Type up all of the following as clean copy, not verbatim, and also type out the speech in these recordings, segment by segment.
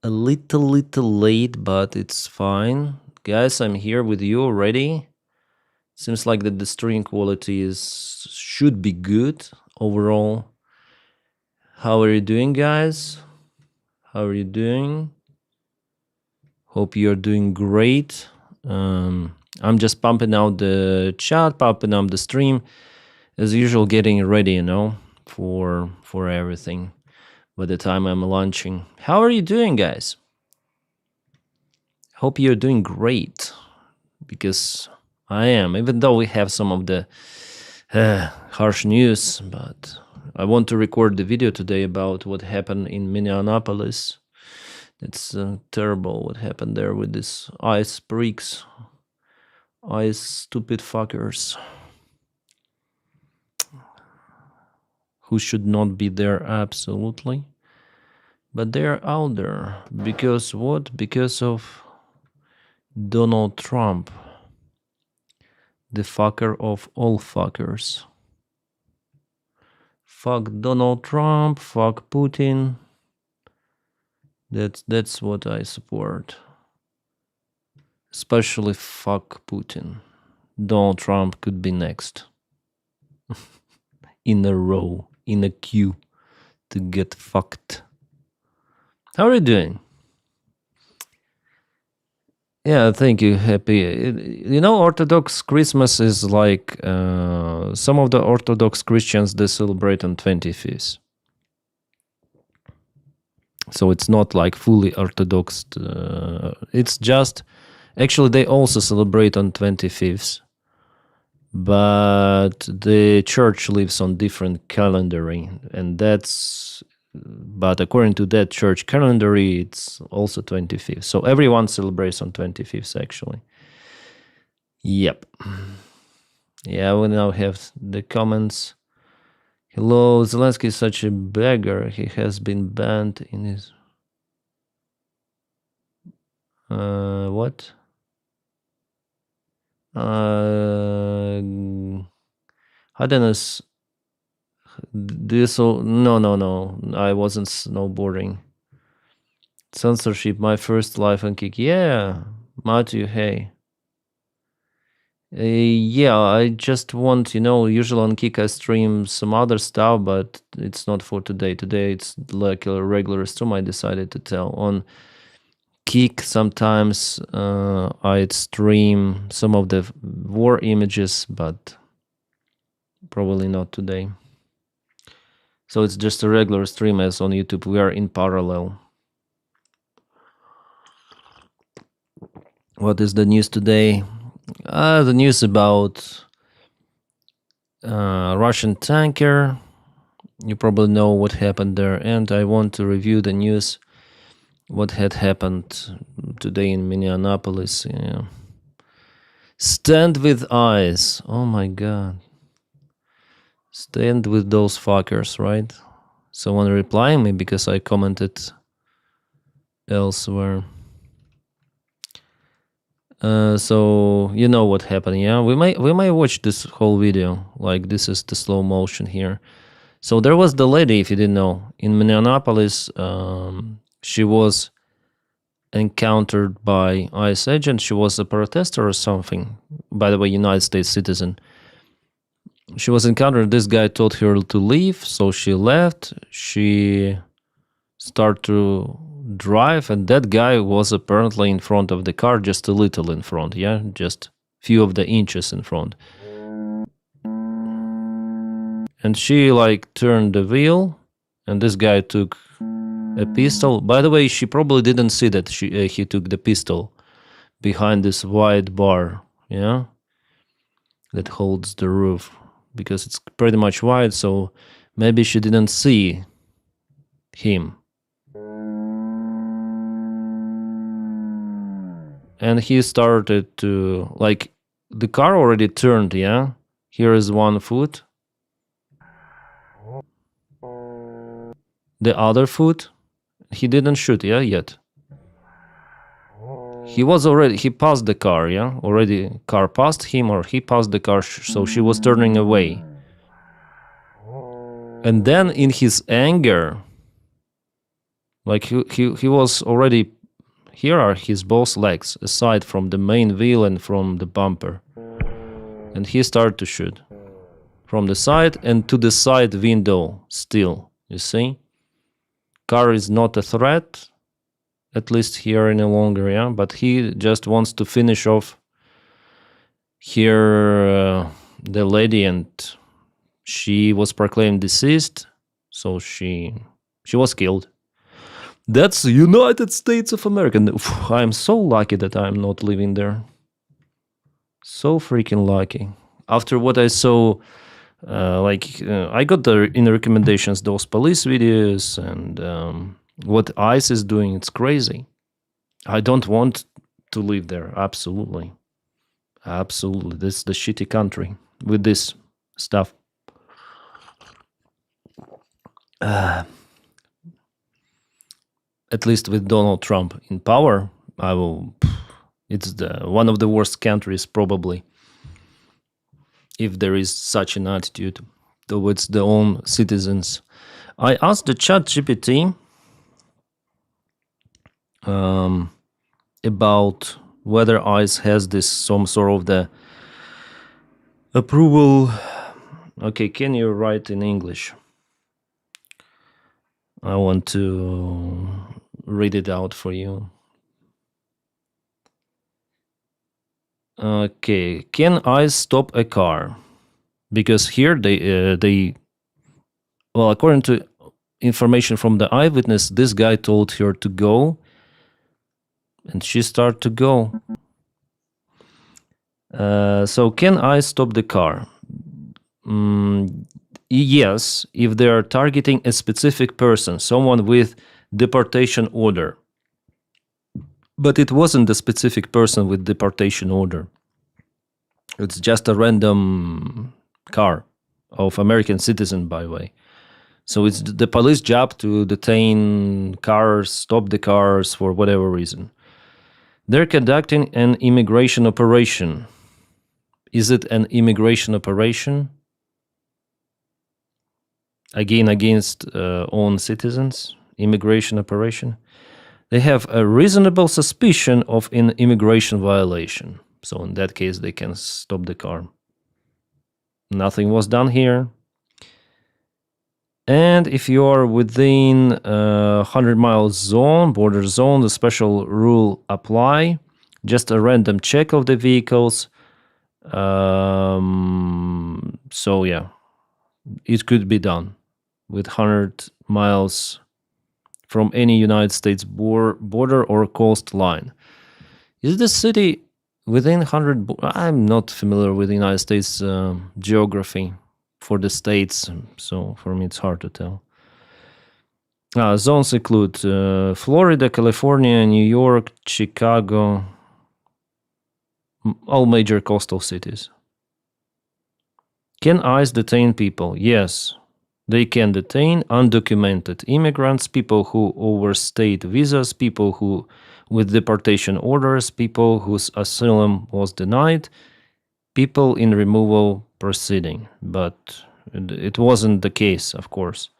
a little late, but it's fine. Guys, I'm here with you already. Seems like that the stream quality should be good overall. How are you doing, guys? How are you doing? Hope you're doing great. I'm just pumping out the chat, pumping up the stream, as usual, getting ready, you know, for everything. By the time I'm launching, how are you doing, guys? Hope you're doing great, because I am. Even though we have some of the harsh news, but I want to record the video today about what happened in Minneapolis. It's terrible what happened there with these ice freaks, ice stupid fuckers, who should not be there absolutely. But they're out there. Because what? Because of Donald Trump. The fucker of all fuckers. Fuck Donald Trump, fuck Putin. That's what I support. Especially fuck Putin. Donald Trump could be next. In a row, in a queue to get fucked. How are you doing? Yeah, thank you. Happy. You know, Orthodox Christmas is like some of the Orthodox Christians, they celebrate on 25th. So it's not like fully Orthodox. It's just, actually, they also celebrate on 25th. But the church lives on different calendaring, and but according to that church calendar, it's also 25th. So everyone celebrates on 25th, actually. Yep. Yeah, we now have the comments. Hello, Zelensky is such a beggar. He has been banned in his... what? Denys, no, I wasn't snowboarding. Censorship, my first life on Kick. Yeah, Matthew, hey. Yeah, I just want, usually on Kick I stream some other stuff, but it's not for today. Today it's like a regular stream. I decided to tell on Kick. Sometimes I'd stream some of the war images, but probably not today. So it's just a regular stream as on YouTube. We are in parallel. What is the news today? The news about Russian tanker. You probably know what happened there, and I want to review the news, what had happened today in Minneapolis. Yeah. Stand with eyes. Oh my god. Stand with those fuckers, right? Someone replying me because I commented elsewhere. So you know what happened, yeah? We might watch this whole video. Like, this is the slow motion here. So there was the lady, if you didn't know, in Minneapolis. She was encountered by ICE agent. She was a protester or something. By the way, United States citizen. She was encountered. This guy told her to leave, so she left. She started to drive, and that guy was apparently in front of the car, just a little in front, yeah, just few of the inches in front. And she like turned the wheel, and this guy took a pistol. By the way, she probably didn't see that he took the pistol behind this wide bar, yeah, that holds the roof, because it's pretty much wide, so maybe she didn't see him. And he started to, like, the car already turned, yeah? Here is one foot. The other foot, he didn't shoot, yeah, yet. He passed the car, yeah? Already car passed him, or he passed the car, so she was turning away. And then in his anger, Like he was already. Here are his both legs, aside from the main wheel and from the bumper. And he started to shoot from the side and to the side window still, you see? Car is not a threat, at least here any longer, yeah? But he just wants to finish off here the lady, and she was proclaimed deceased, so she was killed. That's the United States of America. I'm so lucky that I'm not living there. So freaking lucky. After what I saw, I got in the recommendations those police videos and what ICE is doing. It's crazy. I don't want to live there. Absolutely. Absolutely. This is the shitty country with this stuff. At least with Donald Trump in power, it's one of the worst countries probably, if there is such an attitude towards their own citizens. I asked the chat GPT about whether ICE has this some sort of the approval. Okay, can you write in English? I want to read it out for you. Okay, can I stop a car? Because here they well, according to information from the eyewitness, this guy told her to go, and she started to go. So can I stop the car? Yes, if they are targeting a specific person, someone with deportation order. But it wasn't a specific person with deportation order. It's just a random car of American citizen, by the way. So it's the police job to detain cars, stop the cars for whatever reason. They're conducting an immigration operation. Is it an immigration operation? Again, against own citizens? Immigration operation? They have a reasonable suspicion of an immigration violation. So in that case, they can stop the car. Nothing was done here. And if you are within 100 miles zone, border zone, the special rule apply. Just a random check of the vehicles. So yeah, it could be done with 100 miles from any United States border or coastline. Is the city within 100? I'm not familiar with the United States geography for the states, so for me it's hard to tell. Zones include Florida, California, New York, Chicago, all major coastal cities. Can ICE detain people? Yes. They can detain undocumented immigrants, people who overstayed visas, people who with deportation orders, people whose asylum was denied, people in removal proceeding. But it wasn't the case, of course.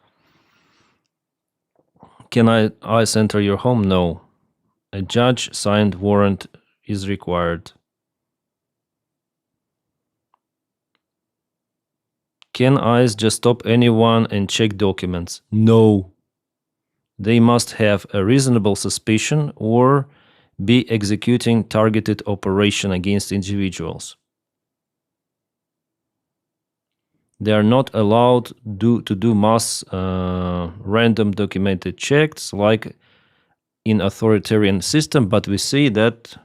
Can ICE enter your home? No. A judge-signed warrant is required. Can ICE just stop anyone and check documents? No. They must have a reasonable suspicion or be executing targeted operation against individuals. They are not allowed to do mass random documented checks like in authoritarian system, but we see that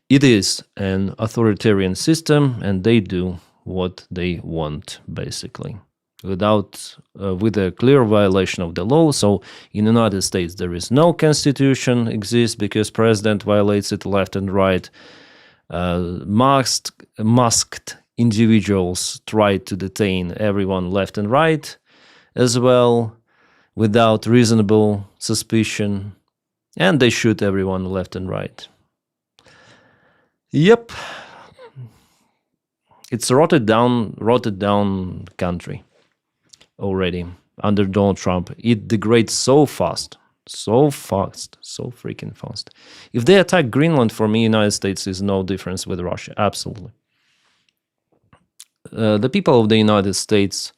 it is an authoritarian system and they do what they want, basically, with a clear violation of the law. So in the United States, there is no constitution exists because president violates it left and right. Masked individuals try to detain everyone left and right as well without reasonable suspicion, and they shoot everyone left and right. Yep. It's rotted down country already under Donald Trump. It degrades so fast. So fast, so freaking fast. If they attack Greenland, for me, United States is no difference with Russia. Absolutely. The people of the United States,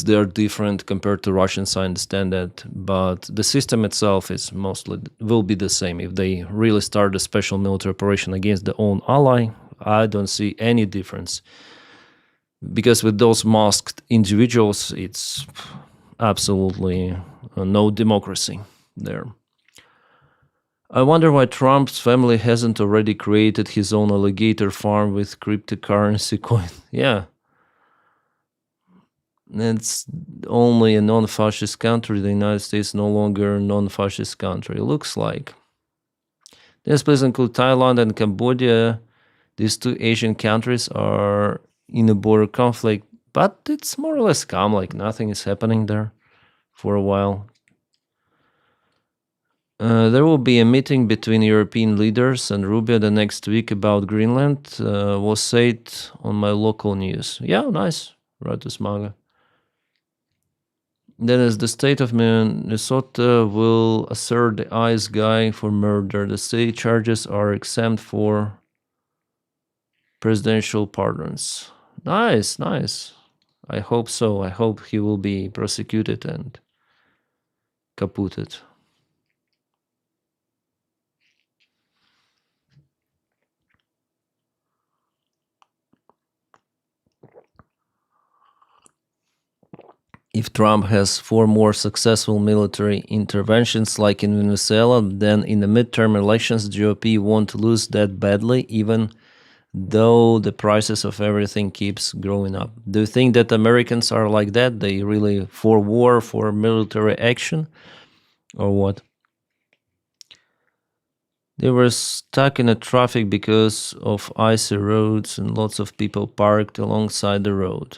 they are different compared to Russians. I understand that, but the system itself is mostly will be the same. If they really start a special military operation against their own ally, I don't see any difference. Because with those masked individuals, it's absolutely no democracy there. I wonder why Trump's family hasn't already created his own alligator farm with cryptocurrency coin. Yeah. It's only a non-fascist country. The United States no longer a non-fascist country. It looks like. This place include Thailand and Cambodia. These two Asian countries are in a border conflict, but it's more or less calm, like nothing is happening there for a while. There will be a meeting between European leaders and Rubio the next week about Greenland, was said on my local news. Yeah, nice. Ratus Maga. Then, as the state of Minnesota will assert the ICE guy for murder, the state charges are exempt for presidential pardons. Nice, nice. I hope so. I hope he will be prosecuted and caputed. If Trump has 4 more successful military interventions like in Venezuela, then in the midterm elections, GOP won't lose that badly, even though the prices of everything keeps growing up. Do you think that Americans are like that? They really for war, for military action, or what? They were stuck in a traffic because of icy roads and lots of people parked alongside the road.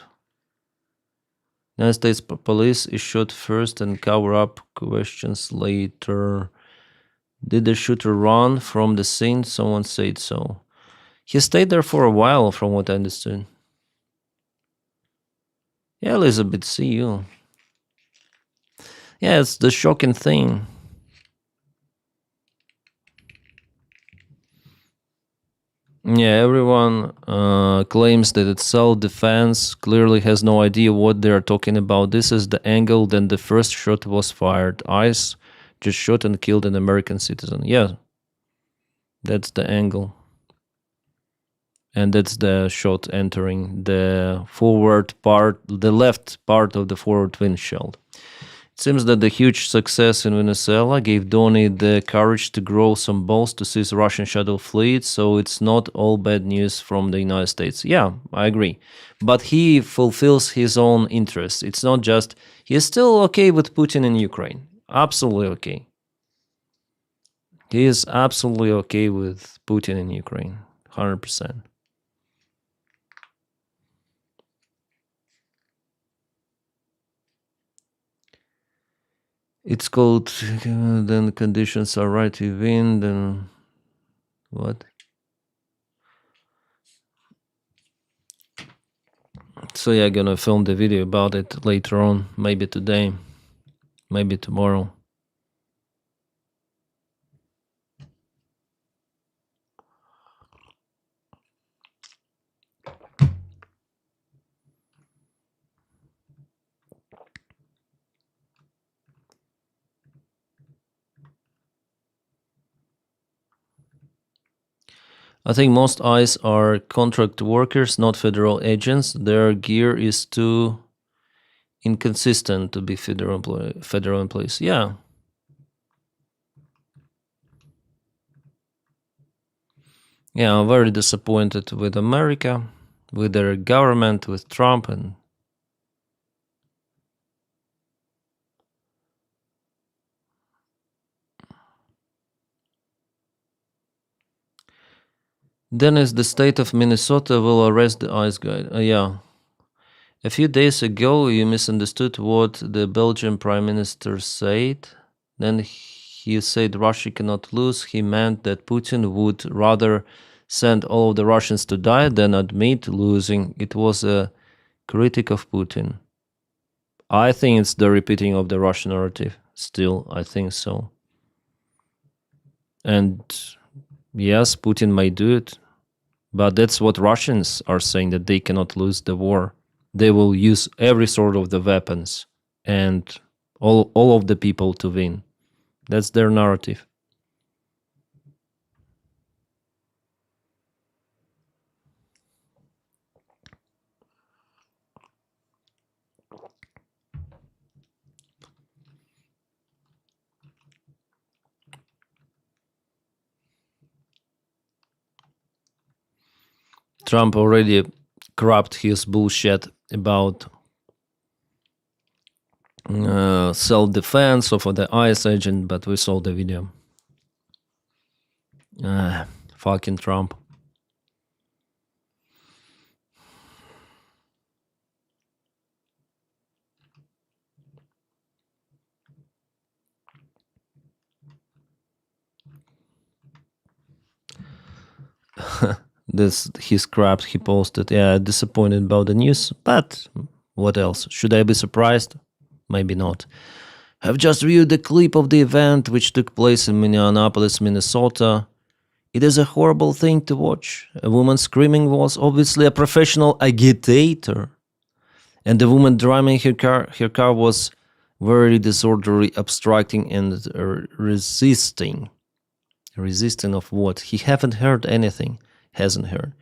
United States police is shot first and cover up questions later. Did the shooter run from the scene? Someone said so. He stayed there for a while, from what I understood. Yeah, Elizabeth, see you. Yeah, it's the shocking thing. Yeah, everyone claims that it's self-defense, clearly has no idea what they're talking about. This is the angle, then the first shot was fired. ICE just shot and killed an American citizen. Yeah, that's the angle. And that's the shot entering the forward part, the left part of the forward windshield. It seems that the huge success in Venezuela gave Donny the courage to grow some balls to seize Russian shadow fleet, so it's not all bad news from the United States. Yeah, I agree. But he fulfills his own interests. It's not just, he's still okay with Putin in Ukraine. Absolutely okay. He is absolutely okay with Putin in Ukraine. 100%. It's called, then conditions are right, you win, then what? So yeah, gonna film the video about it later on, maybe today, maybe tomorrow. I think most ICE are contract workers, not federal agents. Their gear is too inconsistent to be federal employees. Yeah. Yeah, I'm very disappointed with America, with their government, with Trump, and Denys, the state of Minnesota will arrest the ICE guy. Yeah. A few days ago, you misunderstood what the Belgian Prime Minister said. Then he said Russia cannot lose. He meant that Putin would rather send all of the Russians to die than admit losing. It was a critic of Putin. I think it's the repeating of the Russian narrative. Still, I think so. And yes, Putin may do it, but that's what Russians are saying, that they cannot lose the war. They will use every sort of the weapons and all of the people to win. That's their narrative. Trump already crapped his bullshit about self-defense or for the IS agent, but we saw the video. Fucking Trump. This his crap he posted. Yeah, disappointed about the news, but what else? Should I be surprised? Maybe not. I've just viewed the clip of the event which took place in Minneapolis, Minnesota. It is a horrible thing to watch. A woman screaming was obviously a professional agitator, and the woman driving her car was very disorderly, obstructing and resisting. Resisting of what? He haven't heard anything. Hasn't heard.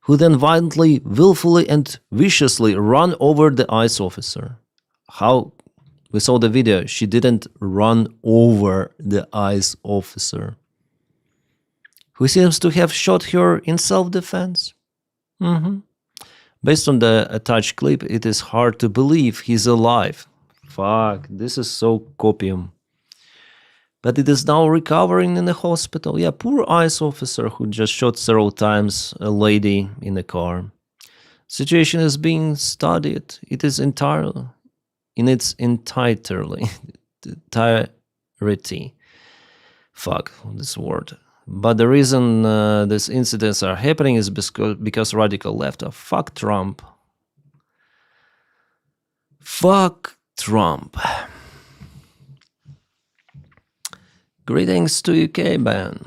Who then violently, willfully, and viciously run over the ICE officer. How? We saw the video. She didn't run over the ICE officer, who seems to have shot her in self-defense. Based on the attached clip, it is hard to believe he's alive. Fuck, this is so copium. But it is now recovering in the hospital. Yeah, poor ICE officer who just shot several times a lady in the car. Situation is being studied. It is entirely in its entirety. Fuck this word. But the reason these incidents are happening is because radical left are fuck Trump. Fuck Trump. Greetings to UK, Ben.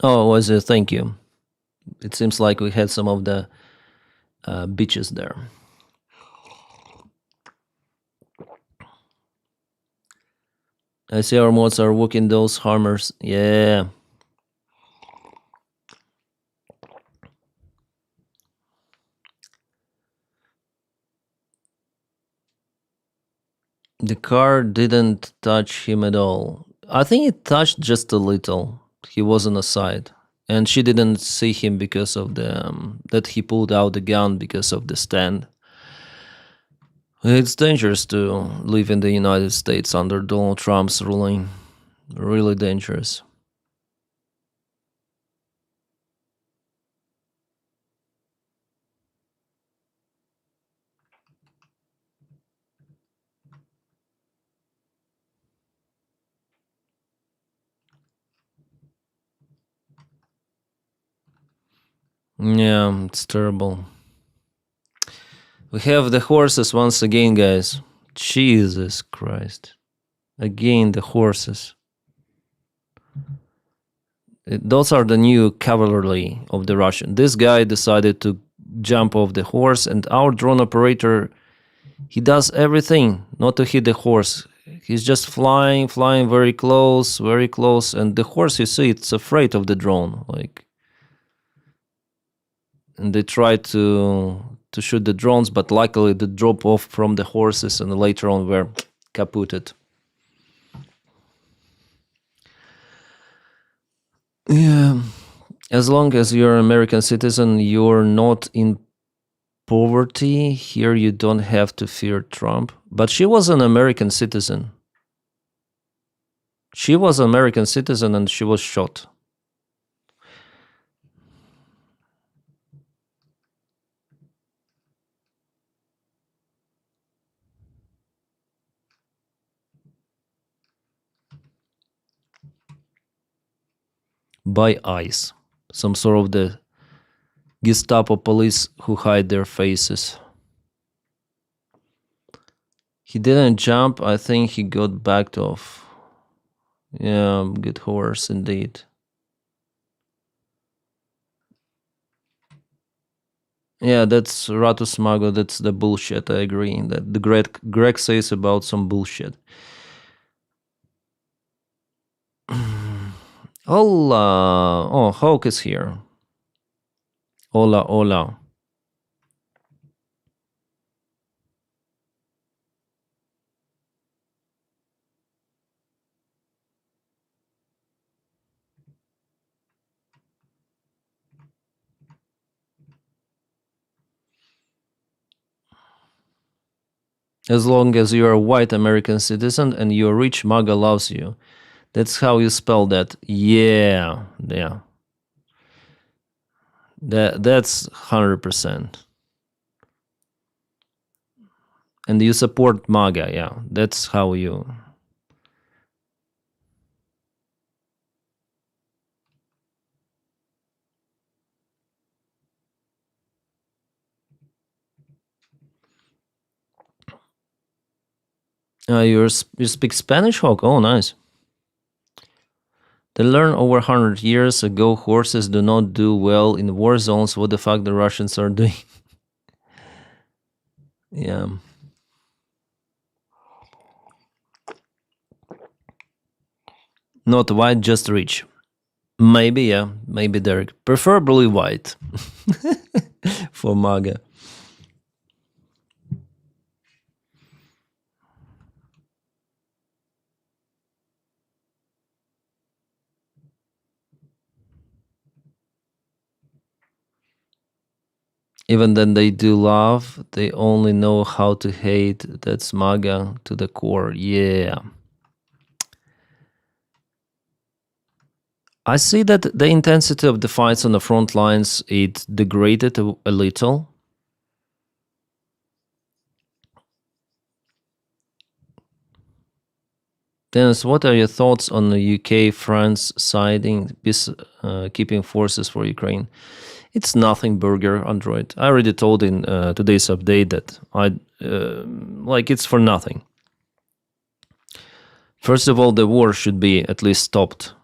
Oh, was it? Thank you. It seems like we had some of the beaches there. I see our mods are working those harmers. Yeah. The car didn't touch him at all. I think it touched just a little. He was on the side. And she didn't see him because of the that he pulled out the gun because of the stand. It's dangerous to live in the United States under Donald Trump's ruling. Really dangerous. Yeah, it's terrible. We have the horses once again, guys. Jesus Christ. Again, the horses. Those are the new cavalry of the Russian. This guy decided to jump off the horse, and our drone operator, he does everything not to hit the horse. He's just flying very close, and the horse, you see, it's afraid of the drone. And they try to shoot the drones, but luckily they drop off from the horses, and later on were kaputted. Yeah, as long as you're an American citizen, you're not in poverty. Here you don't have to fear Trump. But she was an American citizen. She was an American citizen and she was shot. by ICE, some sort of the Gestapo police who hide their faces. He didn't jump. I think he got backed off. Yeah, good horse indeed. Yeah, that's Ratus Mago. That's the bullshit. I agree. That the Greg says about some bullshit. Hola. Oh, Hulk is here. Hola, hola. As long as you're a white American citizen and you're rich, MAGA loves you. That's how you spell that. Yeah. That's 100%. And you support MAGA, yeah. That's how you... you speak Spanish, Hawk? Oh, nice. They learned over 100 years ago horses do not do well in war zones. What the fuck the Russians are doing? Yeah. Not white, just rich. Maybe, yeah. Maybe, Derek. Preferably white. For MAGA. Even then they do love, they only know how to hate. That's MAGA to the core. Yeah. I see that the intensity of the fights on the front lines, it degraded a little. Dennis, what are your thoughts on the UK, France siding, peacekeeping forces for Ukraine? It's nothing, Burger Android. I already told in today's update that it's for nothing. First of all, the war should be at least stopped,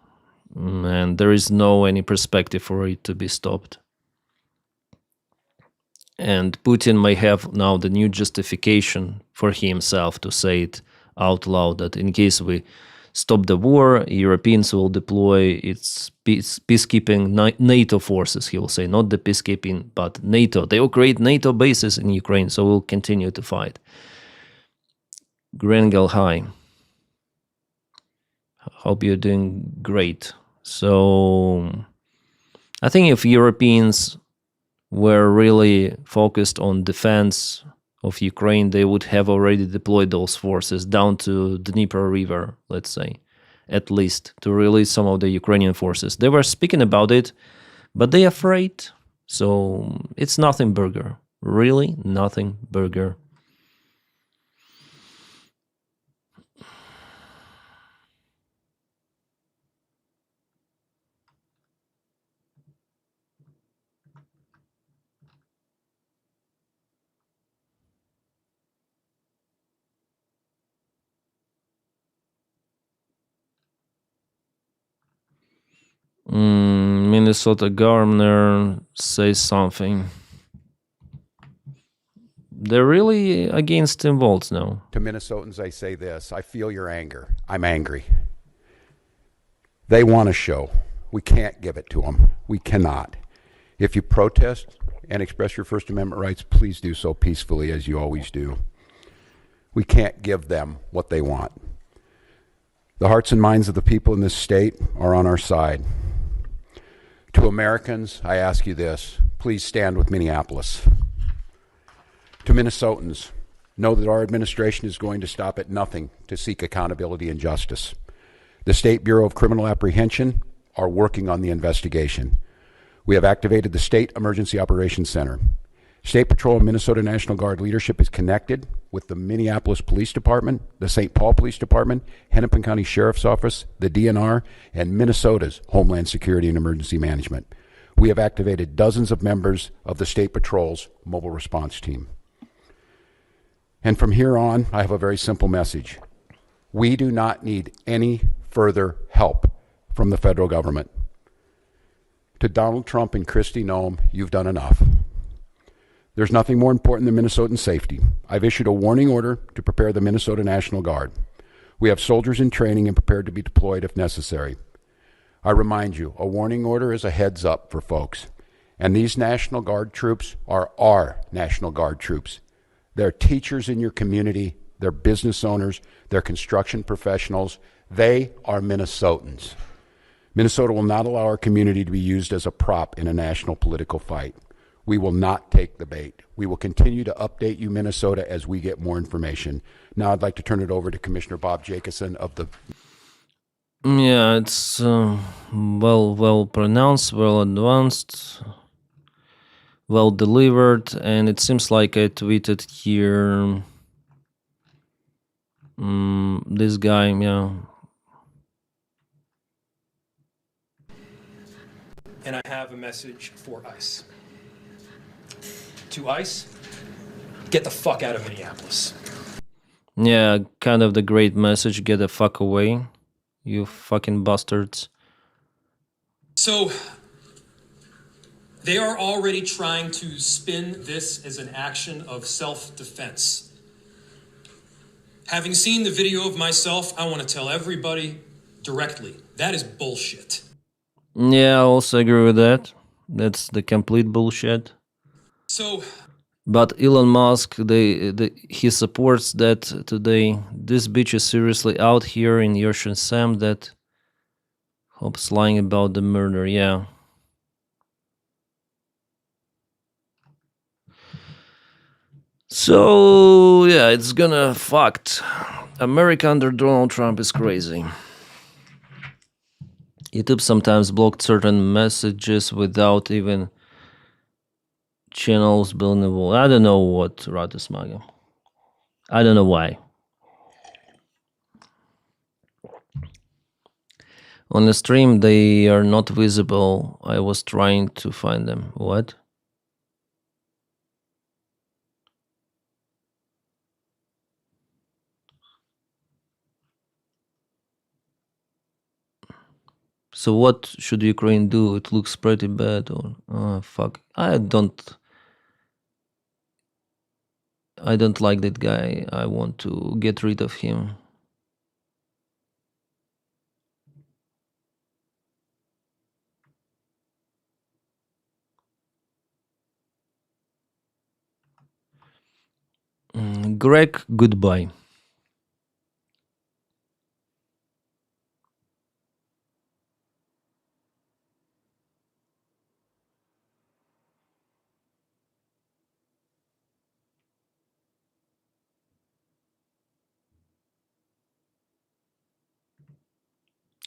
and there is no any perspective for it to be stopped. And Putin may have now the new justification for himself to say it out loud that in case we stop the war, Europeans will deploy its peacekeeping NATO forces, he will say, not the peacekeeping, but NATO. They will create NATO bases in Ukraine, so we'll continue to fight. Grengel, hi. Hope you're doing great. So I think if Europeans were really focused on defense of Ukraine, they would have already deployed those forces down to the Dnieper River, let's say, at least, to release some of the Ukrainian forces. They were speaking about it, but they're afraid. So it's nothing, Burger. Really nothing, Burger. Minnesota governor says something. They're really against involved now. To Minnesotans, I say this. I feel your anger. I'm angry. They want a show. We can't give it to them. We cannot. If you protest and express your First Amendment rights, please do so peacefully as you always do. We can't give them what they want. The hearts and minds of the people in this state are on our side. To Americans, I ask you this. Please stand with Minneapolis. To Minnesotans, know that our administration is going to stop at nothing to seek accountability and justice. The State Bureau of Criminal Apprehension are working on the investigation. We have activated the State Emergency Operations Center. State Patrol and Minnesota National Guard leadership is connected with the Minneapolis Police Department, the St. Paul Police Department, Hennepin County Sheriff's Office, the DNR, and Minnesota's Homeland Security and Emergency Management. We have activated dozens of members of the State Patrol's Mobile Response Team. And from here on, I have a very simple message. We do not need any further help from the federal government. To Donald Trump and Kristi Noem, you've done enough. There's nothing more important than Minnesotan safety. I've issued a warning order to prepare the Minnesota National Guard. We have soldiers in training and prepared to be deployed if necessary. I remind you, a warning order is a heads up for folks. And these National Guard troops are our National Guard troops. They're teachers in your community, they're business owners, they're construction professionals. They are Minnesotans. Minnesota will not allow our community to be used as a prop in a national political fight. We will not take the bait. We will continue to update you, Minnesota, as we get more information. Now I'd like to turn it over to Commissioner Bob Jacobson of the... Yeah, it's well pronounced, well advanced, well delivered, and it seems like I tweeted here. This guy, yeah. And I have a message for ICE. To ICE, get the fuck out of Minneapolis. Yeah, kind of the great message, get the fuck away, you fucking bastards. So, they are already trying to spin this as an action of self-defense. Having seen the video of myself, I want to tell everybody directly, that is bullshit. Yeah, I also agree with that. That's the complete bullshit. So, but Elon Musk, he supports that today. This bitch is seriously out here in Ocean Sam that hopes lying about the murder, yeah. So, yeah, it's gonna fucked. America under Donald Trump is crazy. YouTube sometimes blocked certain messages without even channels being involved. I don't know what Ratusmaga. I don't know why. On the stream, they are not visible. I was trying to find them. What? So what should Ukraine do? It looks pretty bad. Or fuck, I don't like that guy. I want to get rid of him. Greg, goodbye.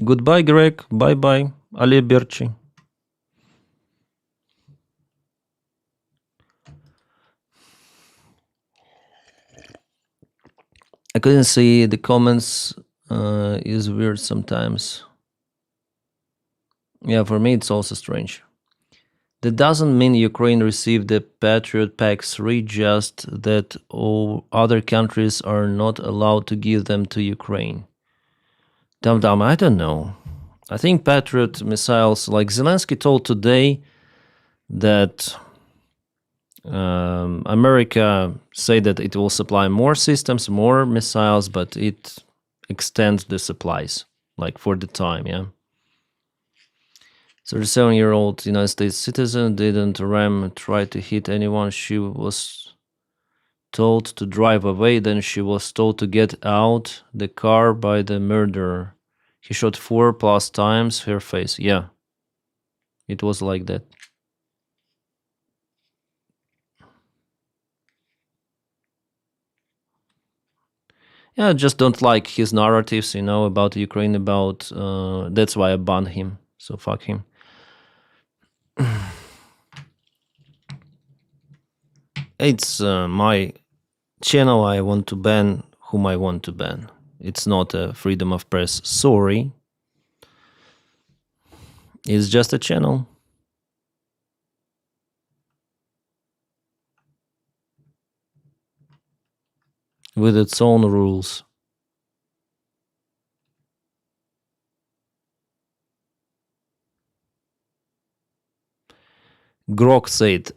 Goodbye, Greg. Bye-bye. Ali Berchi. I couldn't see the comments. Is weird sometimes. Yeah, for me it's also strange. That doesn't mean Ukraine received the Patriot PAC-3, just that all other countries are not allowed to give them to Ukraine. Dum-dum, I don't know. I think Patriot missiles, like Zelensky told today that America say that it will supply more systems, more missiles, but it extends the supplies, like for the time, yeah. 37-year-old United States citizen didn't try to hit anyone. She was told to drive away, then she was told to get out the car by the murderer. He shot 4+ times her face. Yeah, it was like that. Yeah, I just don't like his narratives, you know, about Ukraine, about... that's why I banned him, so fuck him. It's my channel I want to ban whom I want to ban. It's not a freedom of press. Sorry. It's just a channel. With its own rules. Grok said,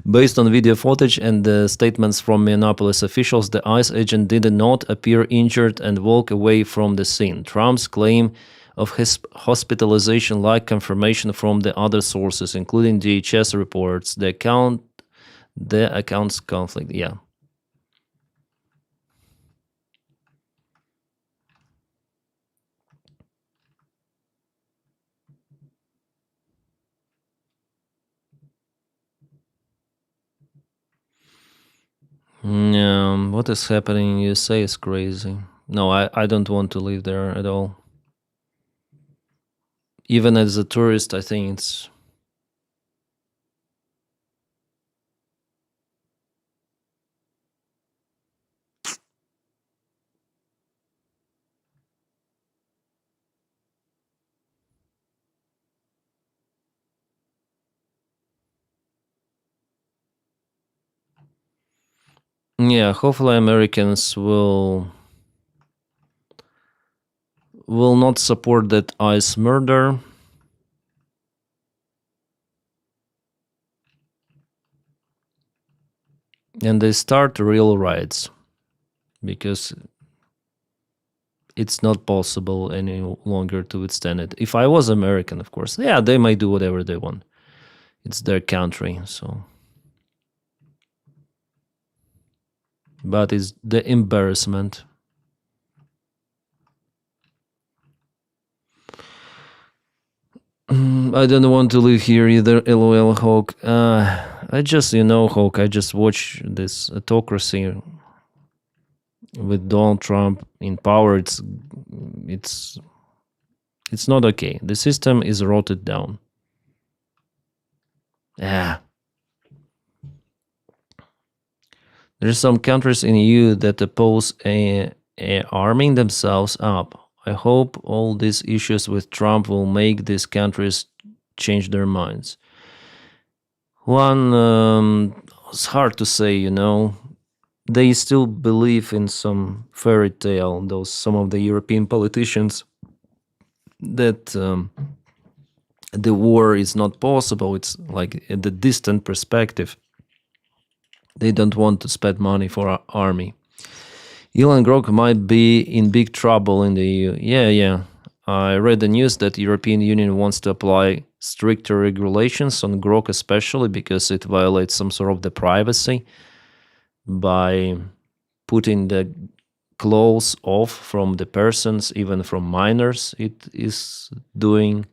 based on video footage and the statements from Minneapolis officials, the ICE agent did not appear injured and walk away from the scene. Trump's claim of his hospitalization lacked confirmation from the other sources, including DHS reports. The account's conflict. Yeah. What is happening in USA is crazy. No, I don't want to live there at all. Even as a tourist, I think it's... Yeah, hopefully Americans will not support that ICE murder. And they start real riots. Because it's not possible any longer to withstand it. If I was American, of course, yeah, they might do whatever they want. It's their country, so... But it's the embarrassment. I don't want to live here either, LOL, Hawk. I just, Hawk, I just watch this autocracy with Donald Trump in power. It's not okay. The system is rotted down. There's some countries in EU that oppose arming themselves up. I hope all these issues with Trump will make these countries change their minds. One, it's hard to say, They still believe in some fairy tale, some of the European politicians, that the war is not possible. It's like at the distant perspective. They don't want to spend money for our army. Elon Grok might be in big trouble in the EU. Yeah. I read the news that the European Union wants to apply stricter regulations on Grok, especially because it violates some sort of the privacy by putting the clothes off from the persons, even from minors. It is doing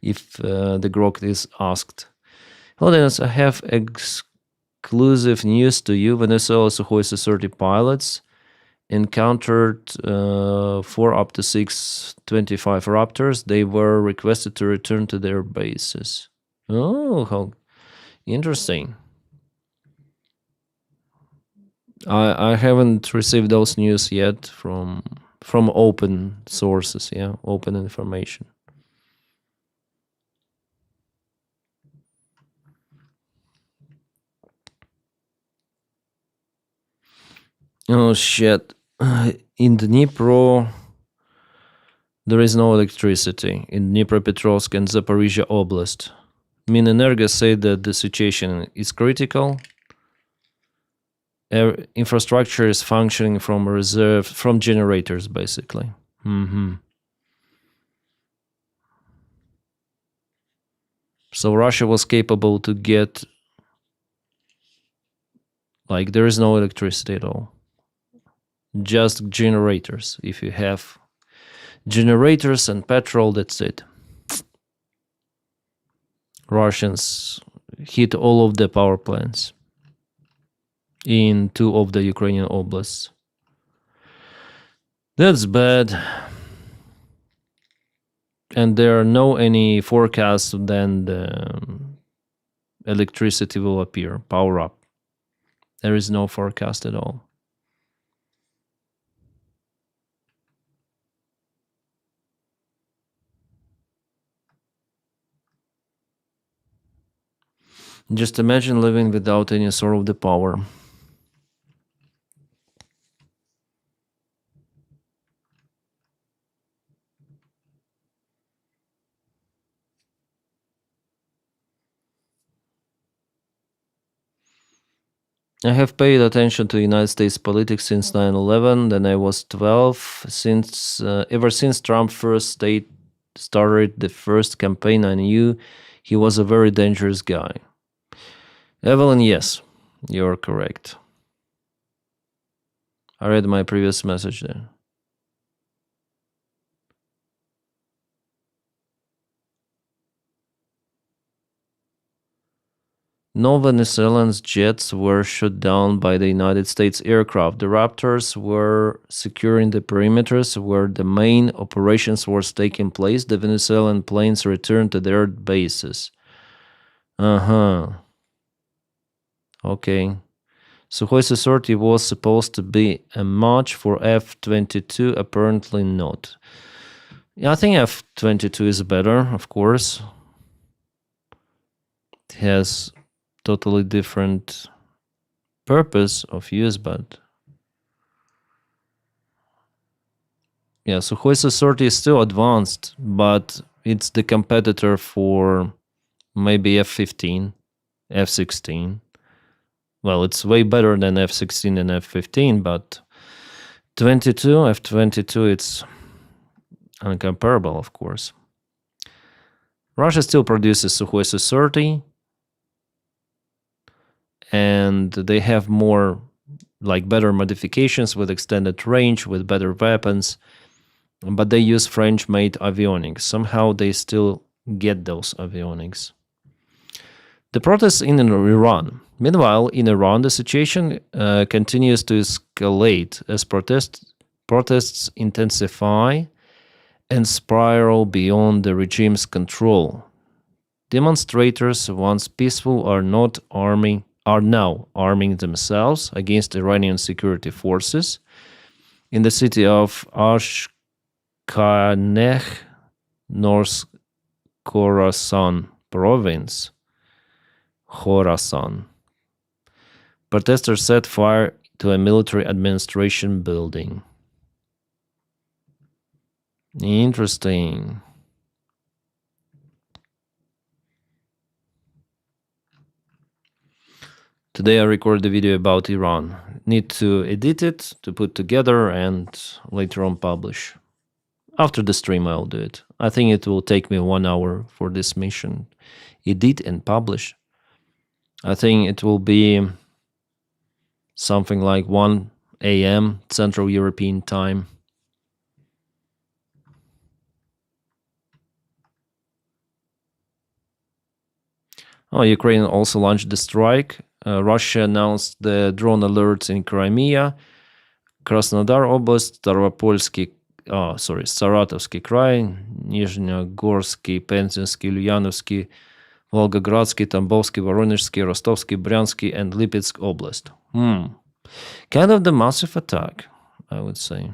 if the Grok is asked. Hello, Denys, I have exclusive news to you. Venezuela's Sukhoi Su-30 pilots encountered 4 up to 6 25 Raptors. They were requested to return to their bases. Oh, how interesting. I haven't received those news yet from open sources, open information. Oh shit. In Dnipro, there is no electricity. In Dnipropetrovsk and Zaporizhia Oblast. Minenergo said that the situation is critical. Infrastructure is functioning from generators, basically. So Russia was capable to get... there is no electricity at all. Just generators. If you have generators and petrol, that's it. Russians hit all of the power plants in 2 of the Ukrainian oblasts. That's bad. And there are no any forecasts then the electricity will appear, power up. There is no forecast at all. Just imagine living without any sort of the power. I have paid attention to United States politics since 9/11. Then I was 12. Ever since Trump first started the first campaign, I knew he was a very dangerous guy. Evelyn, yes, you're correct. I read my previous message there. No Venezuelan jets were shot down by the United States aircraft. The Raptors were securing the perimeters where the main operations were taking place. The Venezuelan planes returned to their bases. Okay. Sukhoi Su-30 was supposed to be a match for F-22, apparently not. Yeah, I think F-22 is better, of course. It has totally different purpose of use, but yeah, Sukhoi Su-30 is still advanced, but it's the competitor for maybe F-15, F-16. Well, it's way better than F-16 and F-15, but F-22, it's uncomparable, of course. Russia still produces Sukhoi Su-30, and they have more, better modifications with extended range, with better weapons, but they use French-made avionics. Somehow they still get those avionics. The protests in Iran. Meanwhile, in Iran, the situation continues to escalate as protests intensify and spiral beyond the regime's control. Demonstrators, once peaceful, are now arming themselves against Iranian security forces. In the city of Ashkaneh, North Khorasan province, protesters set fire to a military administration building. Interesting. Today I recorded a video about Iran. Need to edit it, to put together, and later on publish. After the stream I'll do it. I think it will take me 1 hour for this mission. Edit and publish. I think it will be something like 1 a.m. Central European time. Ukraine also launched the strike. Russia announced the drone alerts in Crimea, Krasnodar Oblast, Saratovsky Krai, Nizhnegorsky, Penzinsky, Ulyanovsky, Volgogradsky, Tambovsky, Voronezhsky, Rostovsky, Bryansky, and Lipetsk Oblast. Kind of the massive attack, I would say.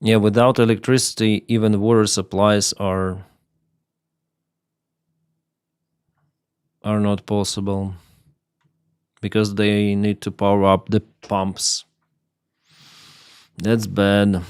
Yeah, without electricity, even water supplies are not possible because they need to power up the pumps. That's bad.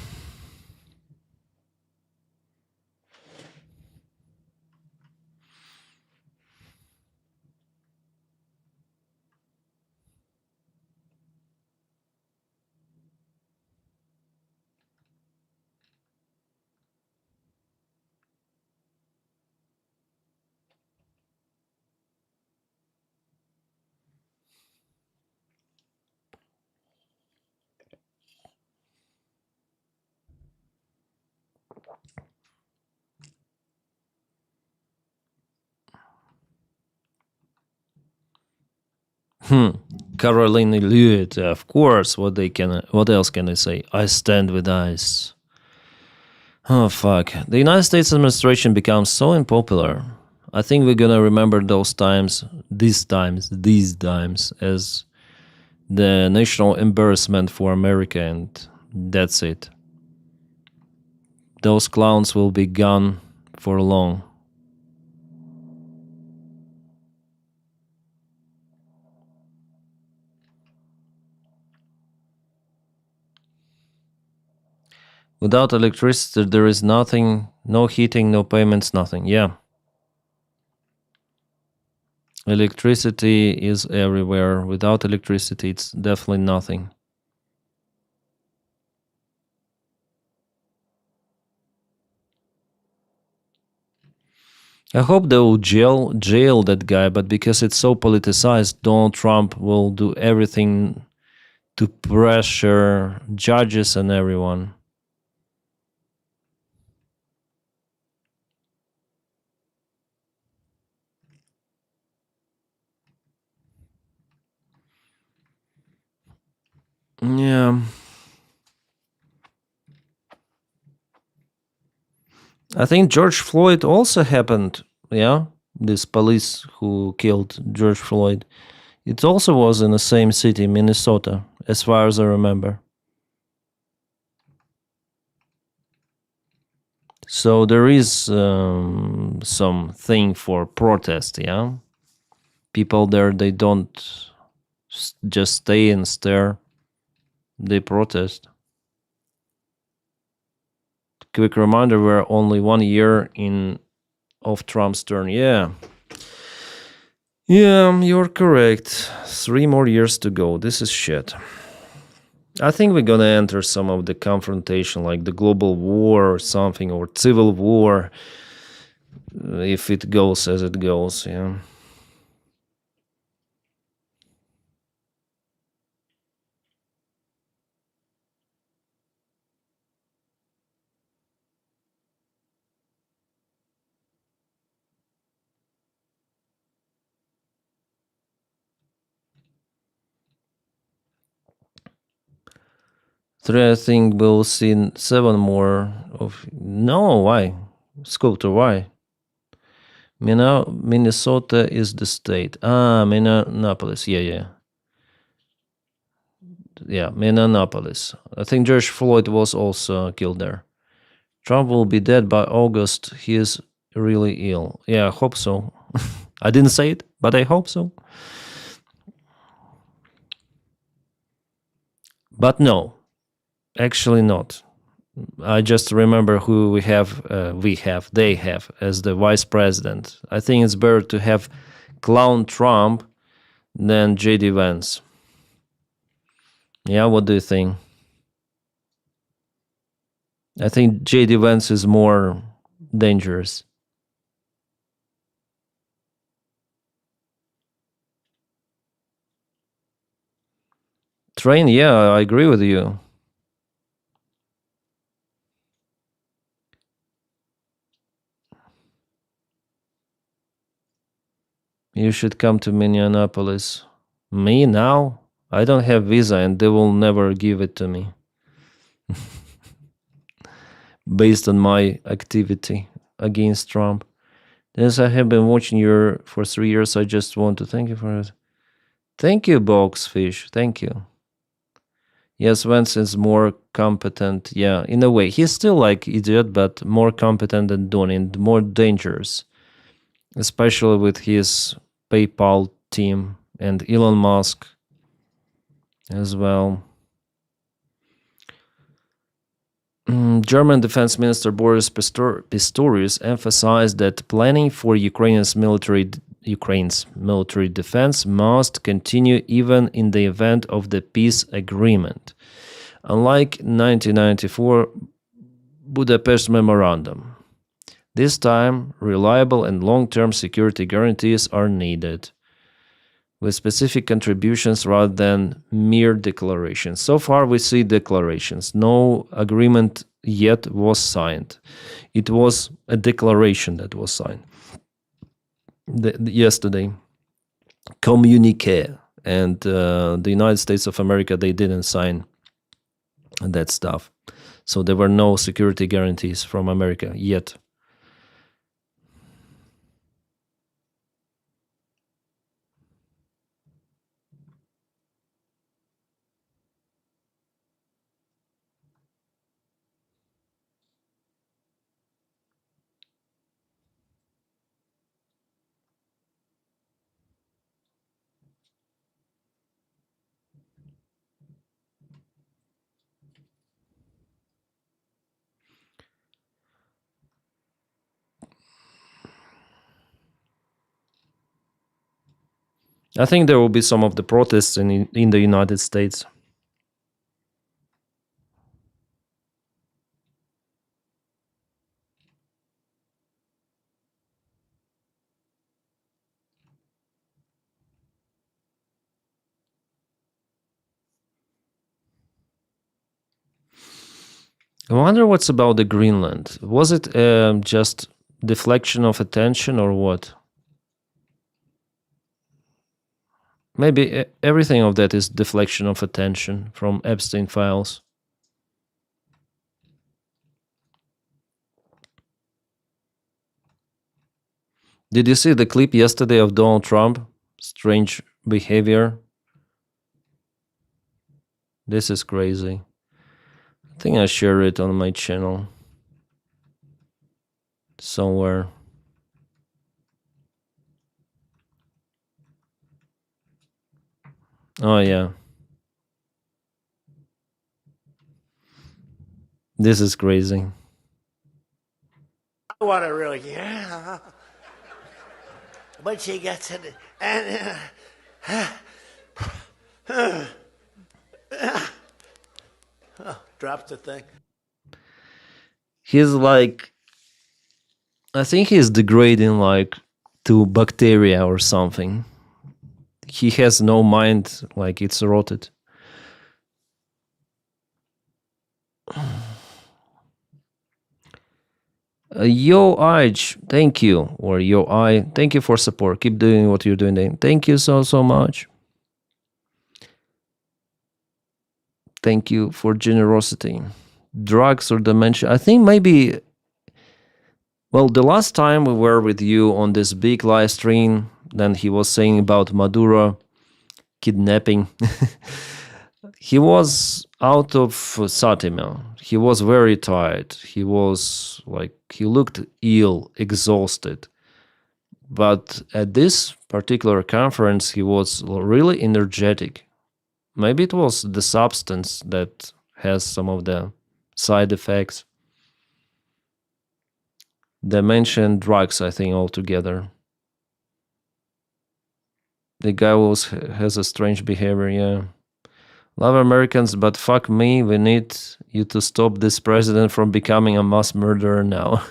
Carolina Lewitt, of course. What else can I say? I stand with ICE. Oh, fuck. The United States administration becomes so unpopular. I think we're gonna remember these times, as the national embarrassment for America, and that's it. Those clowns will be gone for long. Without electricity, there is nothing, no heating, no payments, nothing. Yeah. Electricity is everywhere. Without electricity, it's definitely nothing. I hope they will jail that guy, but because it's so politicized, Donald Trump will do everything to pressure judges and everyone. Yeah. I think George Floyd also happened. Yeah. This police who killed George Floyd. It also was in the same city, Minnesota, as far as I remember. So there is something for protest, yeah? People there, they don't just stay and stare. They protest. Quick reminder, we're only 1 year in of Trump's term. Yeah. Yeah, you're correct. 3 more years to go. This is shit. I think we're gonna enter some of the confrontation, like the global war or something, or civil war, if it goes as it goes, yeah. Three, I think we'll see 7 more of. No, why? Sculptor, why? Minnesota is the state. Minneapolis. Yeah. Yeah, Minneapolis. I think George Floyd was also killed there. Trump will be dead by August. He is really ill. Yeah, I hope so. I didn't say it, but I hope so. But no, actually not. I just remember who they have as the vice president. I think it's better to have clown Trump than JD Vance. Yeah, what do you think? I think JD Vance is more dangerous. Train, yeah, I agree with you. You should come to Minneapolis. Me now? I don't have visa and they will never give it to me. Based on my activity against Trump. As I have been watching you for 3 years, I just want to thank you for it. Thank you, Boxfish. Thank you. Yes, Vance is more competent. Yeah, in a way. He's still like idiot, but more competent than Donny and more dangerous. Especially with his PayPal team and Elon Musk as well. German Defense Minister Boris Pistorius emphasized that planning for Ukraine's military defense must continue even in the event of the peace agreement. Unlike 1994 Budapest Memorandum, this time reliable and long-term security guarantees are needed, with specific contributions rather than mere declarations. So far, we see declarations. No agreement yet was signed. It was a declaration that was signed yesterday. Communique. And the United States of America, they didn't sign and that stuff. So there were no security guarantees from America yet. I think there will be some of the protests in the United States. I wonder what's about the Greenland. Was it just deflection of attention or what? Maybe everything of that is deflection of attention from Epstein files. Did you see the clip yesterday of Donald Trump? Strange behavior. This is crazy. I think I shared it on my channel somewhere. Oh, yeah. This is crazy. I want to really, but she gets it, and drops the thing. He's like, I think he's degrading like to bacteria or something. He has no mind, like it's rotted. Yo, Ige, thank you. Or Yo, I, thank you for support. Keep doing what you're doing. Thank you so much. Thank you for generosity. Drugs or dementia. I think maybe, well, the last time we were with you on this big live stream, then he was saying about Maduro kidnapping. He was out of Satima. He was very tired. He was like, he looked ill, exhausted. But at this particular conference, he was really energetic. Maybe it was the substance that has some of the side effects. They mentioned drugs, I think, altogether. The guy has a strange behavior, yeah. Love Americans, but fuck me, we need you to stop this president from becoming a mass murderer now.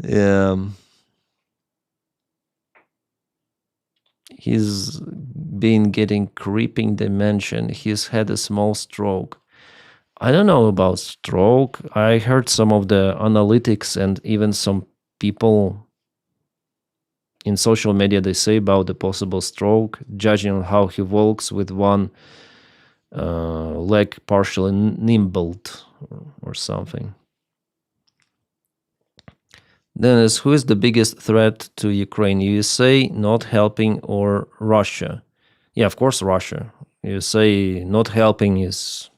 Yeah. He's been getting creeping dementia. He's had a small stroke. I don't know about stroke. I heard some of the analytics and even some people in social media, they say about the possible stroke, judging on how he walks with one leg partially nimbled or something. Denys, who is the biggest threat to Ukraine? USA not helping or Russia? Yeah, of course, Russia. USA not helping is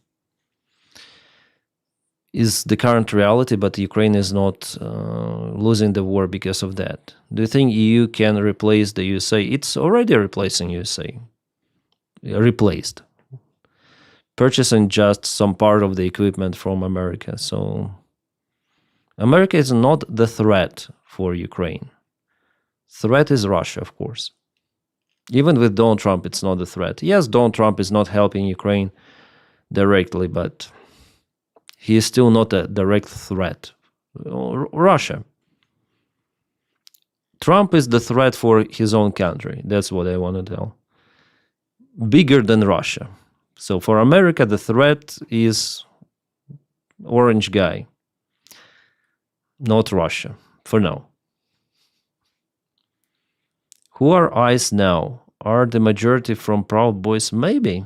the current reality, but Ukraine is not losing the war because of that. Do you think EU can replace the USA? It's already replacing USA. Replaced. Purchasing just some part of the equipment from America. So America is not the threat for Ukraine. Threat is Russia, of course. Even with Donald Trump, it's not a threat. Yes, Donald Trump is not helping Ukraine directly, but he is still not a direct threat. Russia. Trump is the threat for his own country. That's what I want to tell. Bigger than Russia. So for America, the threat is orange guy, not Russia, for now. Who are ICE now? Are the majority from Proud Boys? Maybe.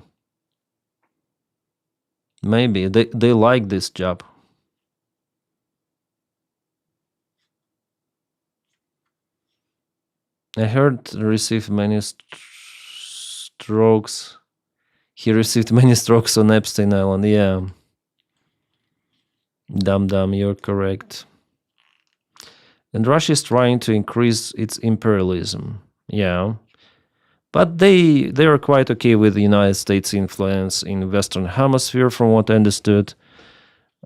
Maybe they like this job. I heard received many strokes. He received many strokes on Epstein Island. Yeah. Dumb, you're correct. And Russia is trying to increase its imperialism. Yeah. But they are quite okay with the United States influence in Western Hemisphere, from what I understood.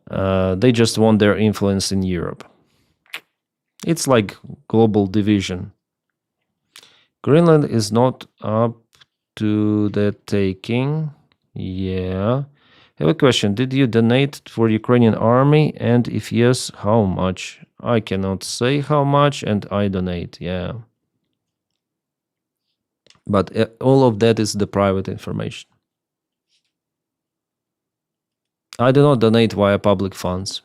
They just want their influence in Europe. It's like global division. Greenland is not up to the taking. Yeah. I have a question. Did you donate for Ukrainian army? And if yes, how much? I cannot say how much, and I donate. Yeah. But all of that is the private information. I do not donate via public funds.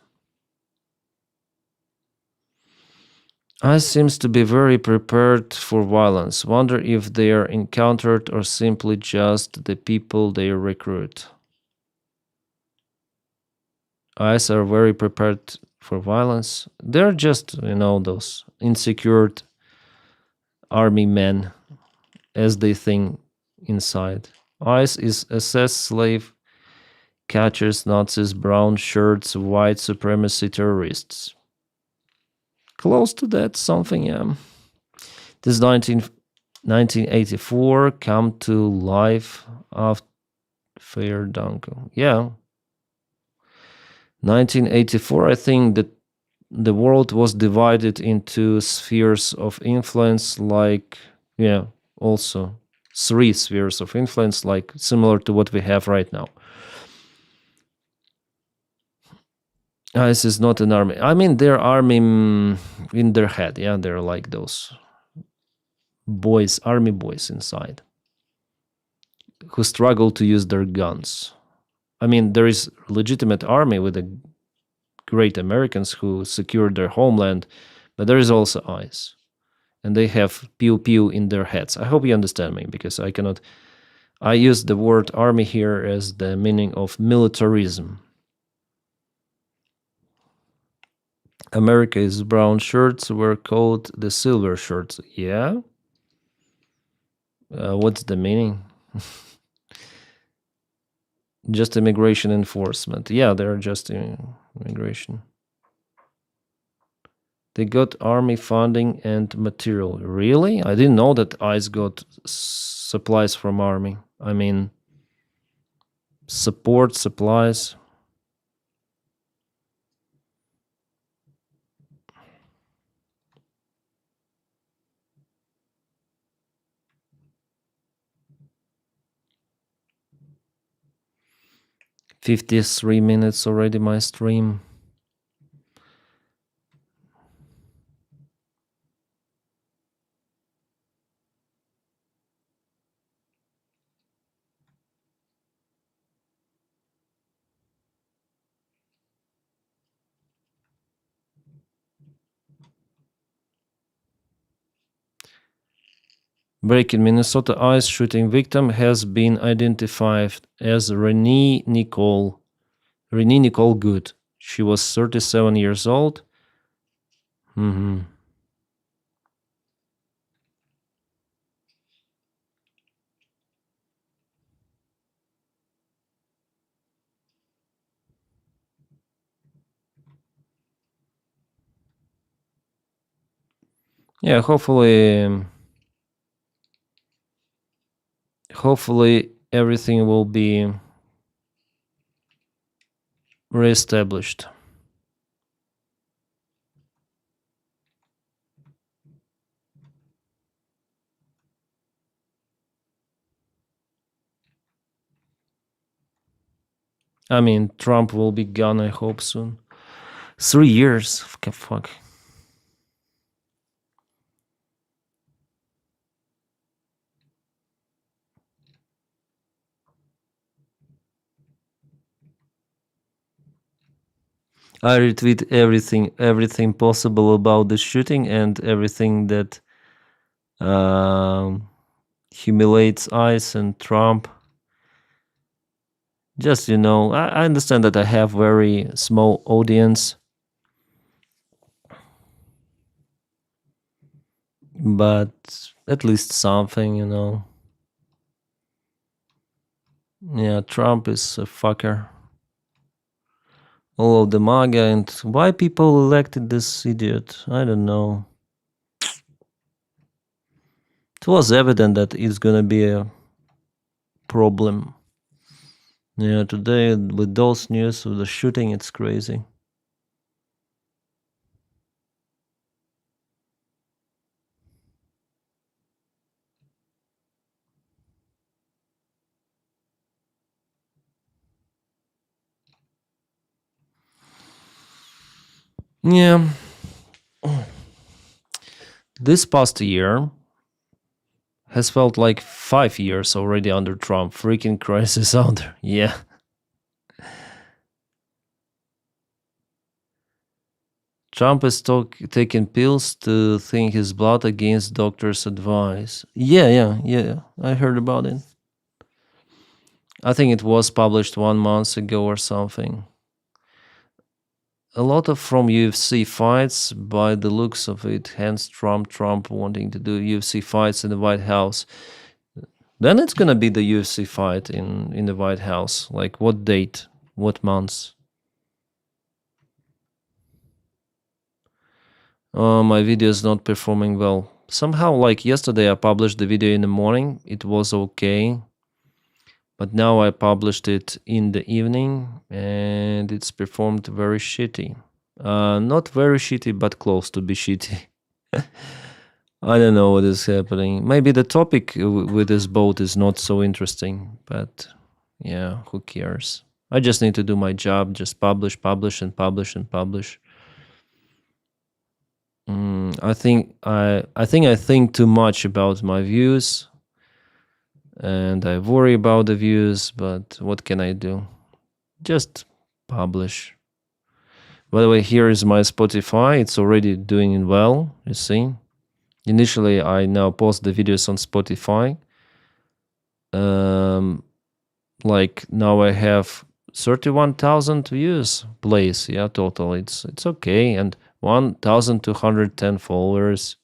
I seems to be very prepared for violence. Wonder if they are encountered or simply just the people they recruit. ICE are very prepared for violence. They're just, those insecure army men, as they think inside. ICE is SS slave catchers, Nazis, brown shirts, white supremacy terrorists. Close to that, something, yeah. This 1984 come to life after Fair Dunkel. Yeah. 1984, I think that the world was divided into spheres of influence, like, also 3 spheres of influence, like similar to what we have right now. This is not an army. I mean, they're army in their head. Yeah, they're like those boys, army boys inside, who struggle to use their guns. I mean, there is legitimate army with the great Americans who secured their homeland, but there is also ICE. And they have pew-pew in their heads. I hope you understand me, because I use the word army here as the meaning of militarism. America's brown shirts were called the silver shirts. Yeah? What's the meaning? Just immigration enforcement. Yeah, they're just immigration. They got army funding and material. Really? I didn't know that ICE got supplies from army. I mean, support, supplies. "53 minutes already, my stream." Breaking: Minnesota ICE shooting victim has been identified as Renee Nicole Good. She was 37 years old. Yeah, hopefully everything will be reestablished. I mean, Trump will be gone, I hope, soon. 3 years. Fuck. I retweet everything possible about the shooting and everything that humiliates ICE and Trump. Just, I understand that I have very small audience, but at least something. Yeah, Trump is a fucker. All of the MAGA, and why people elected this idiot? I don't know. It was evident that it's gonna be a problem. Yeah, today with those news of the shooting, it's crazy. Yeah. This past year has felt like 5 years already under Trump. Freaking crisis out there. Yeah. Trump is taking pills to thin his blood against doctor's advice. Yeah. I heard about it. I think it was published 1 month ago or something. A lot of from UFC fights, by the looks of it, hence Trump wanting to do UFC fights in the White House. Then it's gonna be the UFC fight in the White House. Like what date? What months? My video is not performing well. Somehow, like yesterday, I published the video in the morning. It was okay. But now I published it in the evening and it's performed very shitty. Not very shitty, but close to be shitty. I don't know what is happening. Maybe the topic with this boat is not so interesting, but yeah, who cares? I just need to do my job, just publish, and publish. I think too much about my views, and I worry about the views, but what can I do? Just publish. By the way, here is my Spotify. It's already doing well, you see. Initially, I now post the videos on Spotify. Like now I have 31,000 views, plays, yeah, total. It's okay, and 1,210 followers.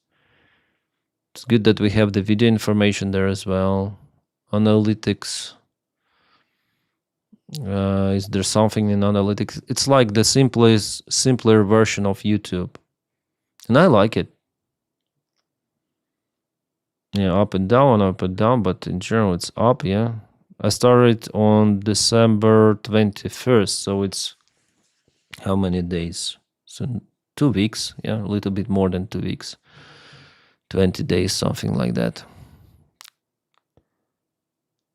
It's good that we have the video information there as well. Analytics. Is there something in analytics? It's like the simpler version of YouTube, and I like it. Yeah, up and down, but in general it's up. Yeah, I started on December 21st, so it's how many days? So 2 weeks. Yeah, a little bit more than 2 weeks. 20 days, something like that.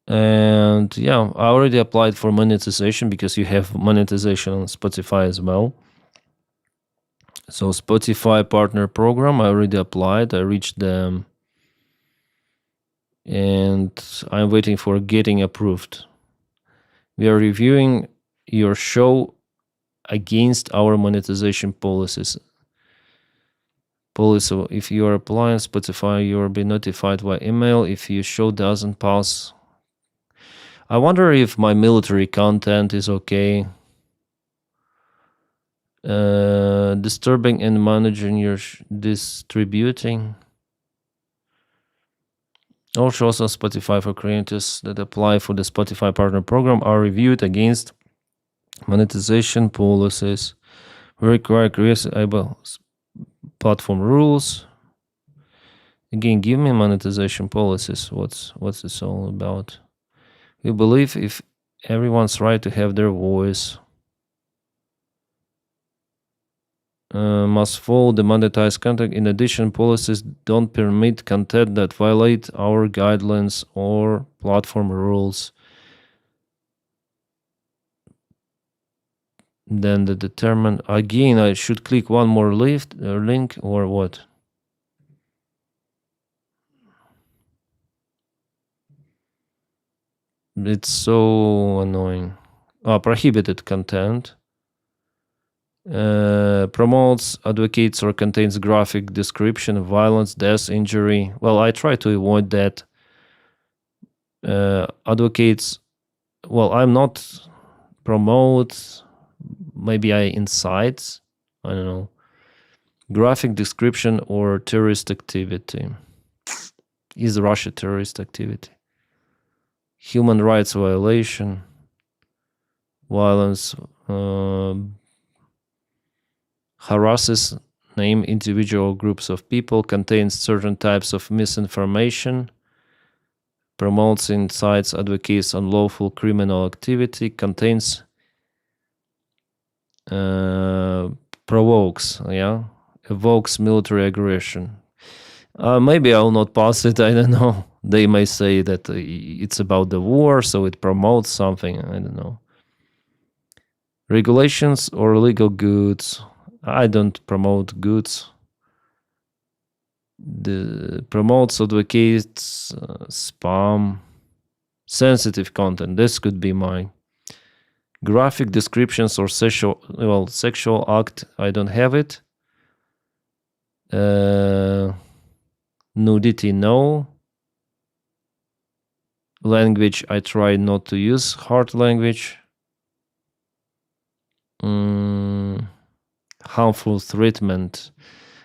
And yeah, I already applied for monetization because you have monetization on Spotify as well. So Spotify partner program, I already applied. I reached them and I'm waiting for getting approved. We are reviewing your show against our monetization policies. So if you are applying Spotify, you will be notified by email if your show doesn't pass. I wonder if my military content is okay. Disturbing and managing your distributing. All shows on Spotify for creators that apply for the Spotify partner program are reviewed against monetization policies. We require creatable platform rules. Again, give me monetization policies. What's this all about? We believe if everyone's right to have their voice. Must follow the monetized content. In addition, policies don't permit content that violate our guidelines or platform rules. Then the determine again. I should click one more link or what? It's so annoying. Prohibited content. Promotes, advocates, or contains graphic description of violence, death, injury. Well, I try to avoid that. Advocates well, I'm not promote, maybe I incite, I don't know, graphic description or terrorist activity. Is Russia terrorist activity? Human rights violation, violence, harasses, name individual groups of people, contains certain types of misinformation, promotes, incites, advocates unlawful criminal activity, contains, provokes, evokes military aggression. Maybe I'll not pass it, I don't know. They may say that it's about the war, so it promotes something, I don't know. Regulations or legal goods. I don't promote goods. The promotes, advocates, spam, sensitive content. This could be mine. Graphic descriptions or sexual act. I don't have it. Nudity, no. Language, I try not to use hard language. Harmful treatment.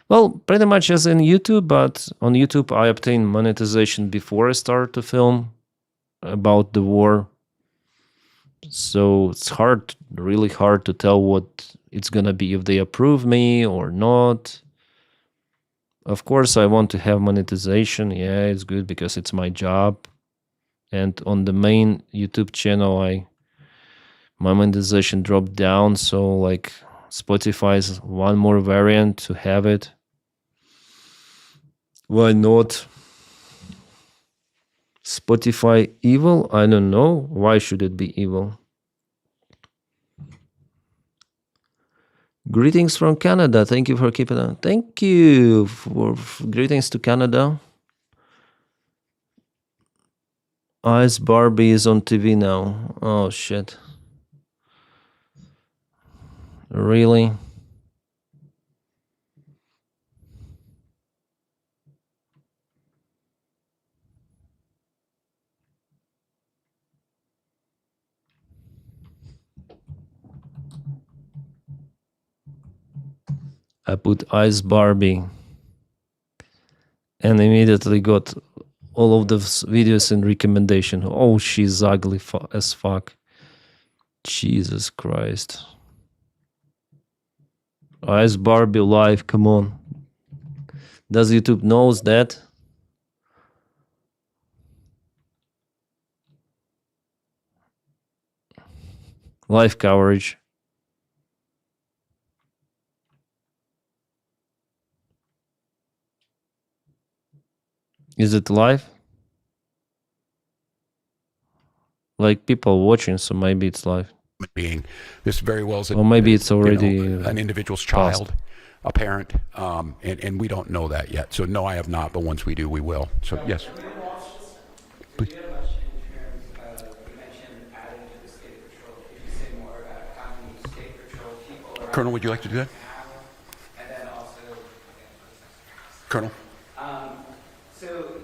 Well, pretty much as in YouTube, but on YouTube I obtain monetization before I start to film about the war. So it's really hard to tell what it's gonna be, if they approve me or not. Of course, I want to have monetization. Yeah, it's good because it's my job. And on the main YouTube channel, my monetization dropped down. So like Spotify's one more variant to have it. Why not? Spotify evil? I don't know. Why should it be evil? Greetings from Canada. Thank you for keeping on. Thank you for greetings to Canada. Ice Barbie is on TV now. Oh shit. Really? I put Ice Barbie and immediately got all of those videos in recommendation. Oh, she's ugly as fuck. Jesus Christ. Ice Barbie live, come on. Does YouTube knows that? Live coverage. Is it live? Like people watching, so maybe it's live. Being this very well is or maybe it's already an individual's child, a parent, and we don't know that yet. So no, I have not, but once we do, we will. So yes. Please. Colonel, would you like to do that? Colonel? So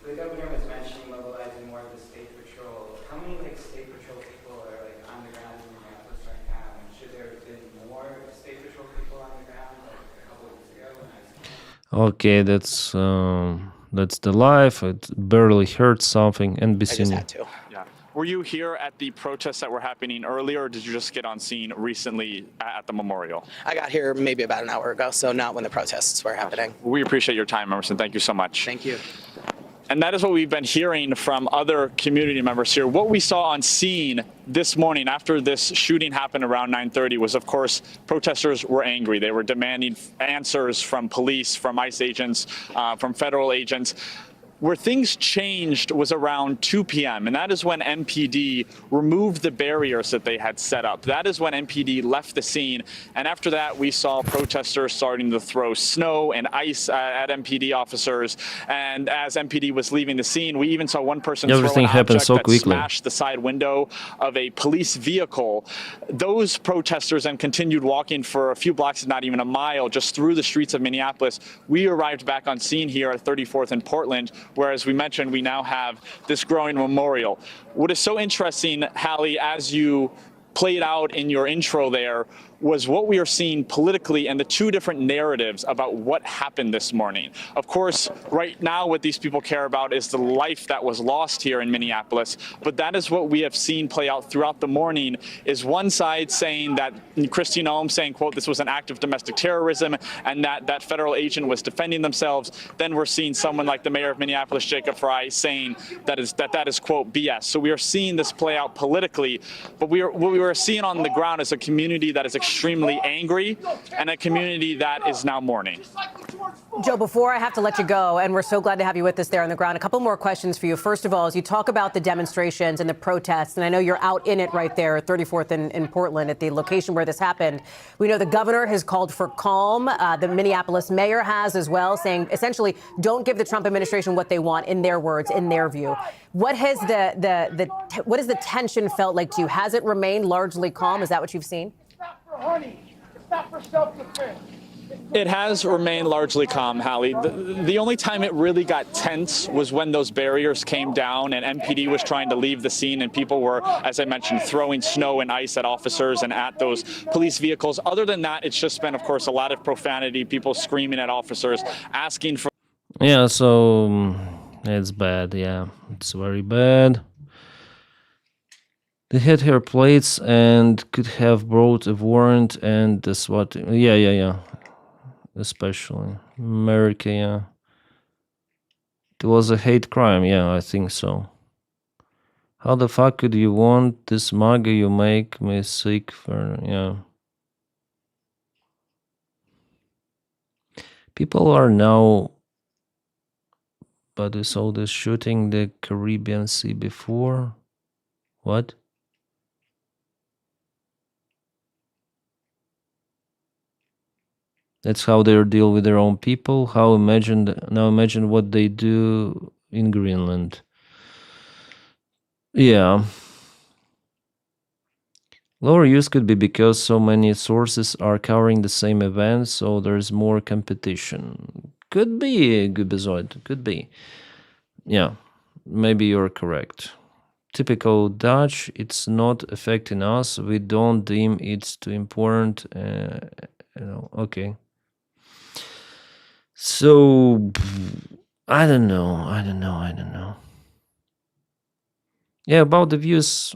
the governor was mentioning mobilizing more of the state patrol. How many state patrol people are on the ground in Minneapolis right now? And should there have been more state patrol people on the ground a couple of weeks ago? Okay, that's the live. It barely heard something. NBC. I just had to. Yeah. Were you here at the protests that were happening earlier, or did you just get on scene recently at the memorial? I got here maybe about an hour ago, so not when the protests were happening. We appreciate your time, Emerson. Thank you so much. Thank you. And that is what we've been hearing from other community members here. What we saw on scene this morning after this shooting happened around 9:30 was, of course, protesters were angry. They were demanding answers from police, from ICE agents, from federal agents. Where things changed was around 2 p.m., and that is when MPD removed the barriers that they had set up. That is when MPD left the scene, and after that, we saw protesters starting to throw snow and ice at MPD officers, and as MPD was leaving the scene, we even saw one person throw an object that smashed the side window of a police vehicle. Those protesters then continued walking for a few blocks, not even a mile, just through the streets of Minneapolis. We arrived back on scene here at 34th and Portland, where, as we mentioned, we now have this growing memorial. What is so interesting, Hallie, as you played out in your intro there, was what we are seeing politically and the two different narratives about what happened this morning. Of course, right now what these people care about is the life that was lost here in Minneapolis, but that is what we have seen play out throughout the morning, is one side saying that, Kristi Noem saying, quote, this was an act of domestic terrorism and that federal agent was defending themselves. Then we're seeing someone like the mayor of Minneapolis, Jacob Frey, saying that is, quote, BS. So we are seeing this play out politically, but what we are seeing on the ground is a community that is extremely angry and a community that is now mourning. Joe, before I have to let you go, and we're so glad to have you with us there on the ground, a couple more questions for you. First of all, as you talk about the demonstrations and the protests, and I know you're out in it right there at 34th in Portland at the location where this happened. We know the governor has called for calm. The Minneapolis mayor has as well, saying essentially don't give the Trump administration what they want, in their words, in their view. What has what has the tension felt like to you? Has it remained largely calm? Is that what you've seen? It's not for honey. It's not for self-defense. It has remained largely calm, Hallie. The only time it really got tense was when those barriers came down and MPD was trying to leave the scene and people were, as I mentioned, throwing snow and ice at officers and at those police vehicles. Other than that, it's just been, of course, a lot of profanity, people screaming at officers, asking for... Yeah, so it's bad, yeah. It's very bad. They had her plates and could have brought a warrant and the SWAT. Yeah. Especially America, yeah. It was a hate crime, yeah, I think so. How the fuck could you want this MAGA? You make me sick for, yeah. People are now, but we saw this shooting the Caribbean Sea before. What? That's how they deal with their own people. Now imagine what they do in Greenland. Yeah. Lower use could be because so many sources are covering the same event, so there's more competition. Could be, Gubezoid, could be. Yeah, maybe you're correct. Typical Dutch, it's not affecting us. We don't deem it too important. Okay. So, I don't know. Yeah, about the views.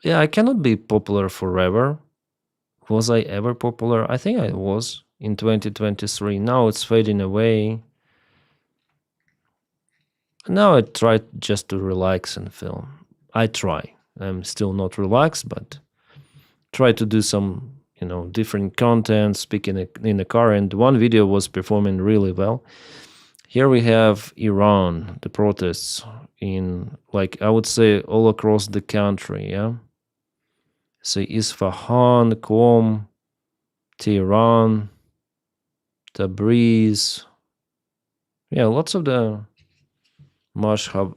Yeah, I cannot be popular forever. Was I ever popular? I think I was in 2023. Now it's fading away. Now I try just to relax and film. I try. I'm still not relaxed, but try to do some, different content, speaking in the car. And one video was performing really well. Here we have Iran, the protests in, I would say, all across the country, yeah? Say Isfahan, Qom, Tehran, Tabriz. Yeah, lots of the Mashhad,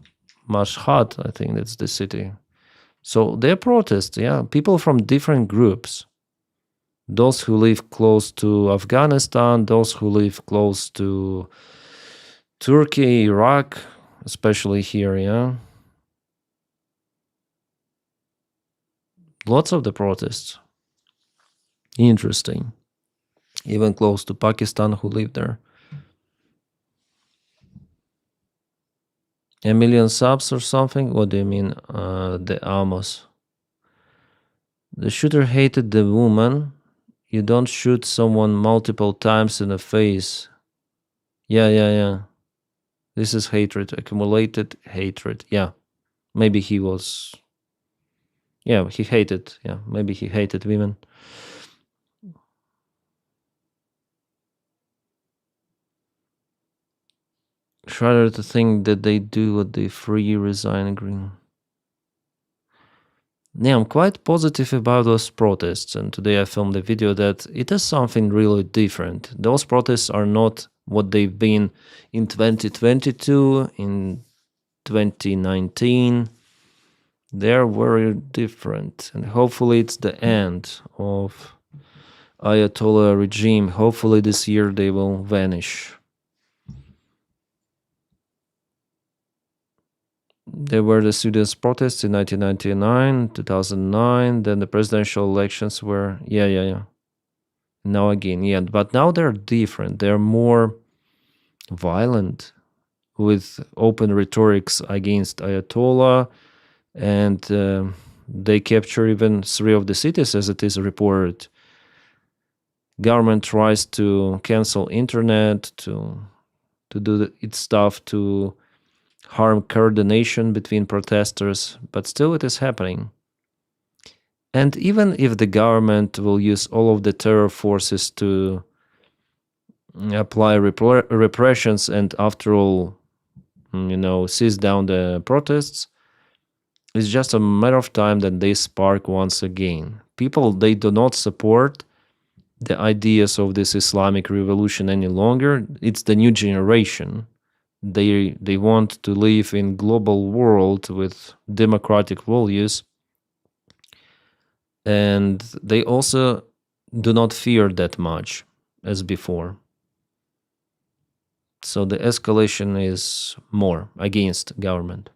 I think that's the city. So they're protests, yeah, people from different groups. Those who live close to Afghanistan, those who live close to Turkey, Iraq, especially here, yeah. Lots of the protests. Interesting. Even close to Pakistan, who live there. 1 million subs or something? What do you mean, the Amos? The shooter hated the woman. You don't shoot someone multiple times in the face. Yeah. This is hatred, accumulated hatred. Yeah, maybe he was... Yeah, he hated. Yeah, maybe he hated women. Shredder to think that they do what they free resign green. Yeah, I'm quite positive about those protests, and today I filmed a video that it is something really different. Those protests are not what they've been in 2022, in 2019. They're very different, and hopefully it's the end of Ayatollah regime. Hopefully this year they will vanish. There were the students' protests in 1999, 2009. Then the presidential elections were, yeah. Now again, yeah. But now they're different. They're more violent with open rhetorics against Ayatollah. And they capture even 3 of the cities, as it is reported. Government tries to cancel internet, to do its stuff to harm coordination between protesters, but still it is happening. And even if the government will use all of the terror forces to apply repressions and after all, seize down the protests, it's just a matter of time that they spark once again. People, they do not support the ideas of this Islamic revolution any longer. It's the new generation. They want to live in global world with democratic values, and they also do not fear that much as before. So the escalation is more against government.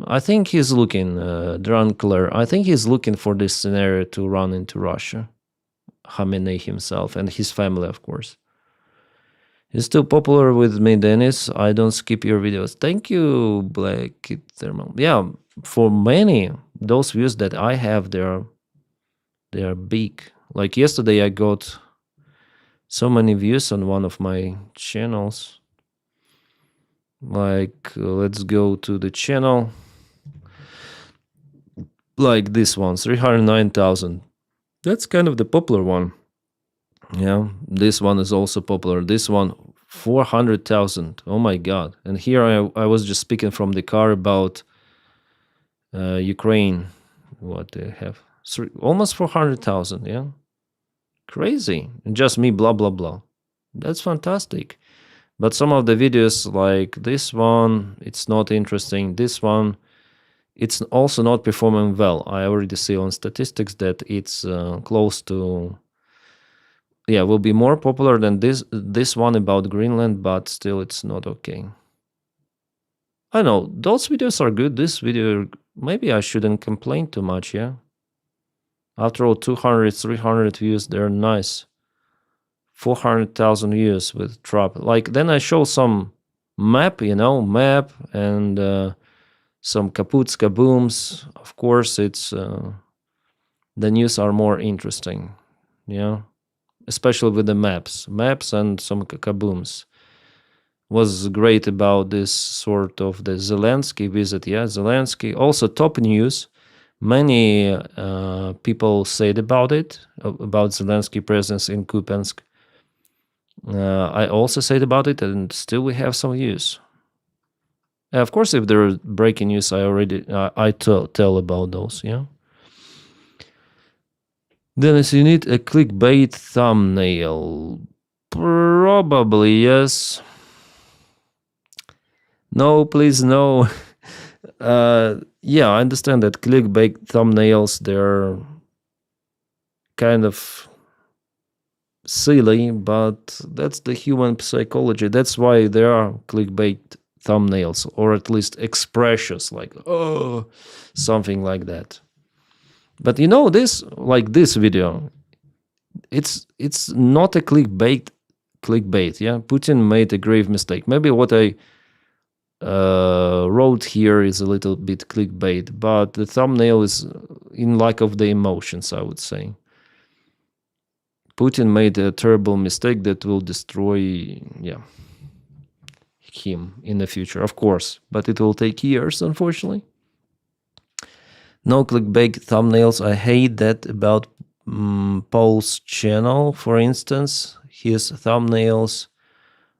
I think he's looking, Drunkler, I think he's looking for this scenario to run into Russia. Khamenei himself and his family, of course. He's still popular with me, Denys. I don't skip your videos. Thank you, Black Thermal. Yeah, for many, those views that I have, they are big. Like yesterday, I got so many views on one of my channels. Like, let's go to the channel. Like this one, 309,000. That's kind of the popular one. Yeah, this one is also popular. This one, 400,000. Oh my God. And here I was just speaking from the car about Ukraine. What they have? Almost 400,000, yeah? Crazy. And just me, blah, blah, blah. That's fantastic. But some of the videos like this one, it's not interesting. This one, it's also not performing well. I already see on statistics that it's close to, yeah, will be more popular than this one about Greenland, but still it's not okay. I know, those videos are good. This video, maybe I shouldn't complain too much, yeah? After all, 200, 300 views, they're nice. 400,000 views with drop. Like, then I show some map, map and some kaputs, kabooms. Of course, it's the news are more interesting, yeah, especially with the maps and some kabooms. Was great about this sort of the Zelensky visit, yeah, Zelensky. Also, top news. Many people said about it, about Zelensky presence in Kupiansk. I also said about it, and still we have some news. Of course, if there are breaking news, I already I tell about those. Yeah. Denys, you need a clickbait thumbnail. Probably yes. No, please no. Yeah, I understand that clickbait thumbnails, they're kind of silly, but that's the human psychology. That's why there are clickbait thumbnails, or at least expressions like, oh, something like that. But this, like this video, it's not a clickbait, yeah? Putin made a grave mistake. Maybe what I wrote here is a little bit clickbait, but the thumbnail is in lack of the emotions, I would say. Putin made a terrible mistake that will destroy, him in the future, of course, but it will take years, unfortunately. No clickbait thumbnails. I hate that about Paul's channel, for instance. His thumbnails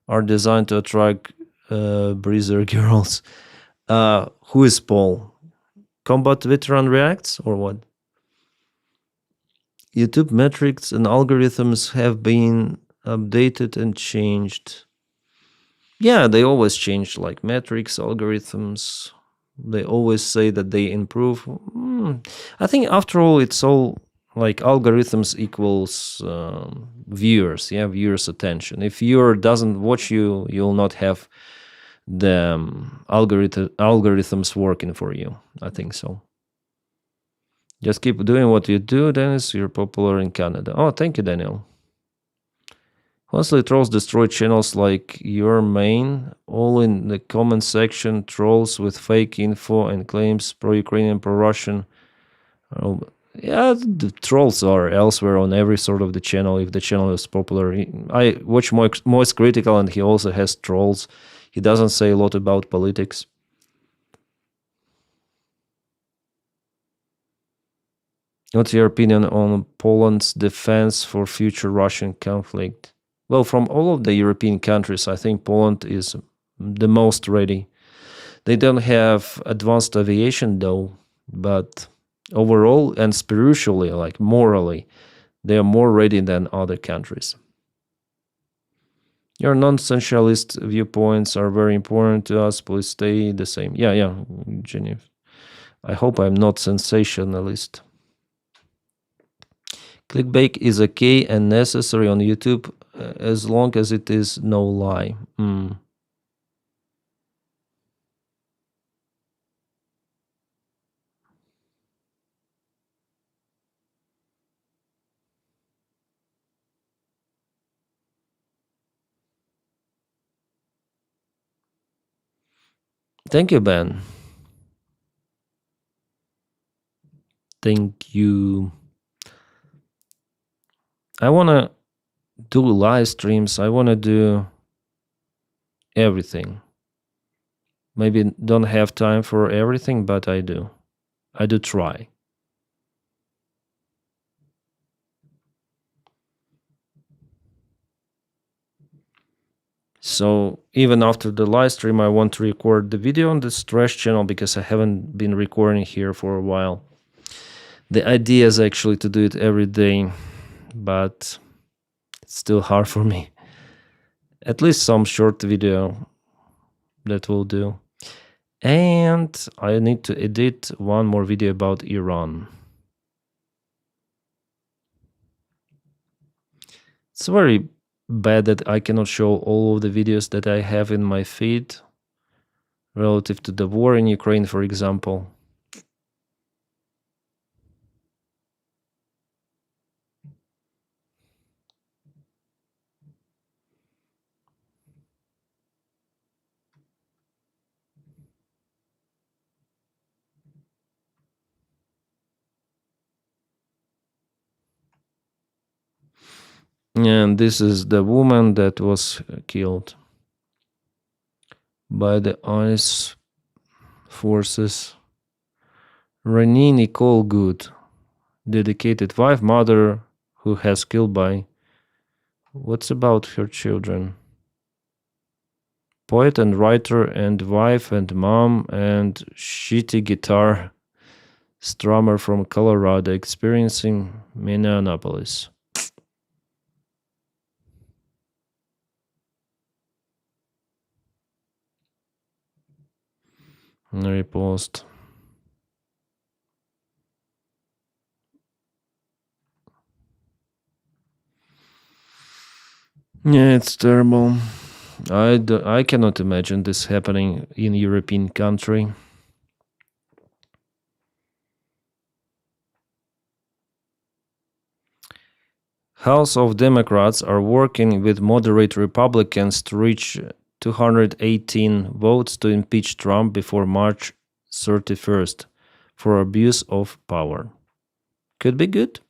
are designed to attract breezer girls. Who is Paul? Combat Veteran Reacts or what? YouTube metrics and algorithms have been updated and changed. Yeah, they always change, like metrics, algorithms. They always say that they improve. I think after all, it's all like algorithms equals viewers, viewers attention. If viewer doesn't watch you, you'll not have the algorithms working for you. I think so. Just keep doing what you do, Denys. You're popular in Canada. Oh, thank you, Daniel. Honestly, trolls destroy channels like your main, all in the comment section, trolls with fake info and claims pro-Ukrainian, pro-Russian. Oh, yeah, the trolls are elsewhere on every sort of the channel if the channel is popular. I watch Moist Critical and he also has trolls. He doesn't say a lot about politics. What's your opinion on Poland's defense for future Russian conflict? Well, from all of the European countries, I think Poland is the most ready. They don't have advanced aviation though, but overall and spiritually, like morally, they are more ready than other countries. Your non-sensualist viewpoints are very important to us. Please stay the same. Yeah, Jenny. I hope I'm not sensationalist. Clickbait is okay and necessary on YouTube as long as it is no lie. Thank you, Ben. Thank you. I want to do live streams. I want to do everything. Maybe don't have time for everything, but I do. I do try. So even after the live stream, I want to record the video on the Trash channel because I haven't been recording here for a while. The idea is actually to do it every day, but it's still hard for me. At least some short video that will do. And I need to edit one more video about Iran. It's very bad that I cannot show all of the videos that I have in my feed relative to the war in Ukraine, for example. And this is the woman that was killed by the ICE forces. Renee Nicole Good, dedicated wife, mother who has killed by... What's about her children? Poet and writer and wife and mom and shitty guitar strummer from Colorado experiencing Minneapolis. Repost. Yeah, it's terrible. I cannot imagine this happening in a European country. House of Democrats are working with moderate Republicans to reach 218 votes to impeach Trump before March 31st for abuse of power. Could be good.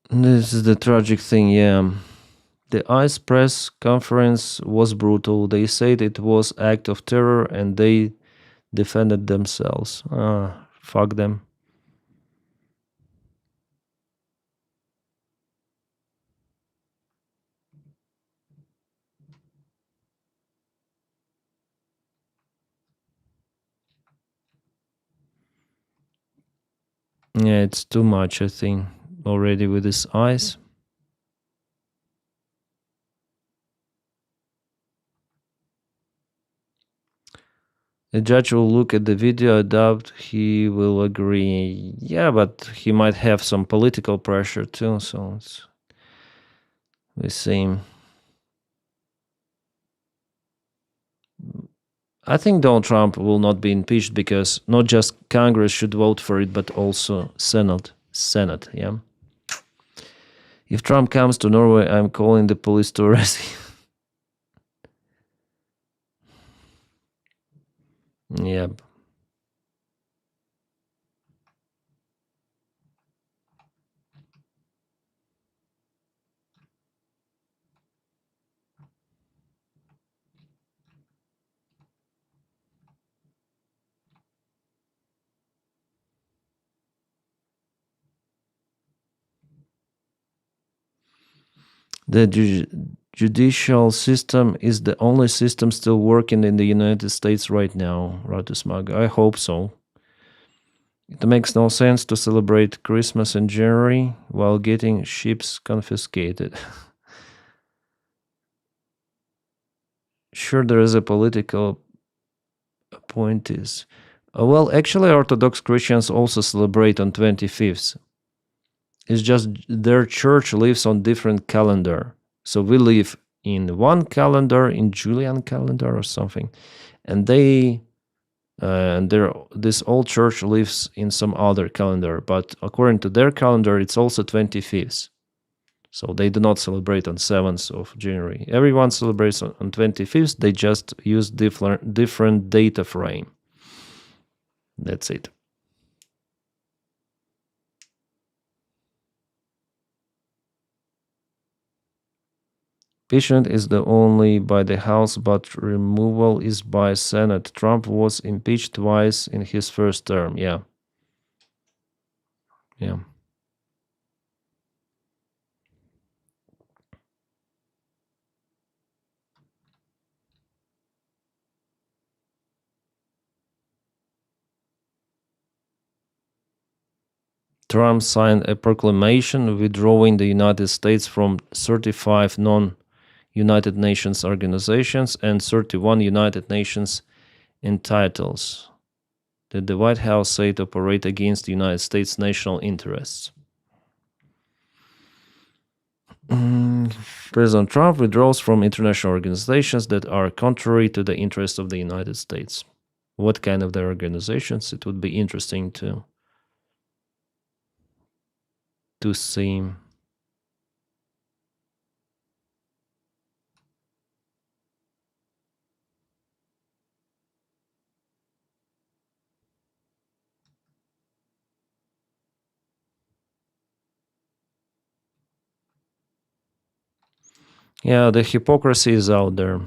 This is the tragic thing, yeah. The ICE press conference was brutal. They said it was act of terror and they defended themselves. Fuck them. Yeah, it's too much, I think, already with his eyes. The judge will look at the video. I doubt he will agree. Yeah, but he might have some political pressure too, so it's the same. I think Donald Trump will not be impeached because not just Congress should vote for it, but also Senate. Senate, yeah. If Trump comes to Norway, I'm calling the police to arrest him. Yep. The judicial system is the only system still working in the United States right now, Ratusmag. I hope so. It makes no sense to celebrate Christmas in January while getting ships confiscated. Sure, there is a political appointees. Well, actually, Orthodox Christians also celebrate on 25th. It's just their church lives on different calendar. So we live in one calendar, in Julian calendar or something, and this old church lives in some other calendar. But according to their calendar, it's also 25th. So they do not celebrate on 7th of January. Everyone celebrates on 25th. They just use different data frame. That's it. Impeachment is the only by the House, but removal is by Senate. Trump was impeached twice in his first term. Yeah. Yeah. Trump signed a proclamation withdrawing the United States from 35 non-United Nations organizations and 31 United Nations entitles that the White House said operate against the United States national interests. President Trump withdraws from international organizations that are contrary to the interests of the United States. What kind of their organizations? It would be interesting to see. Yeah, the hypocrisy is out there.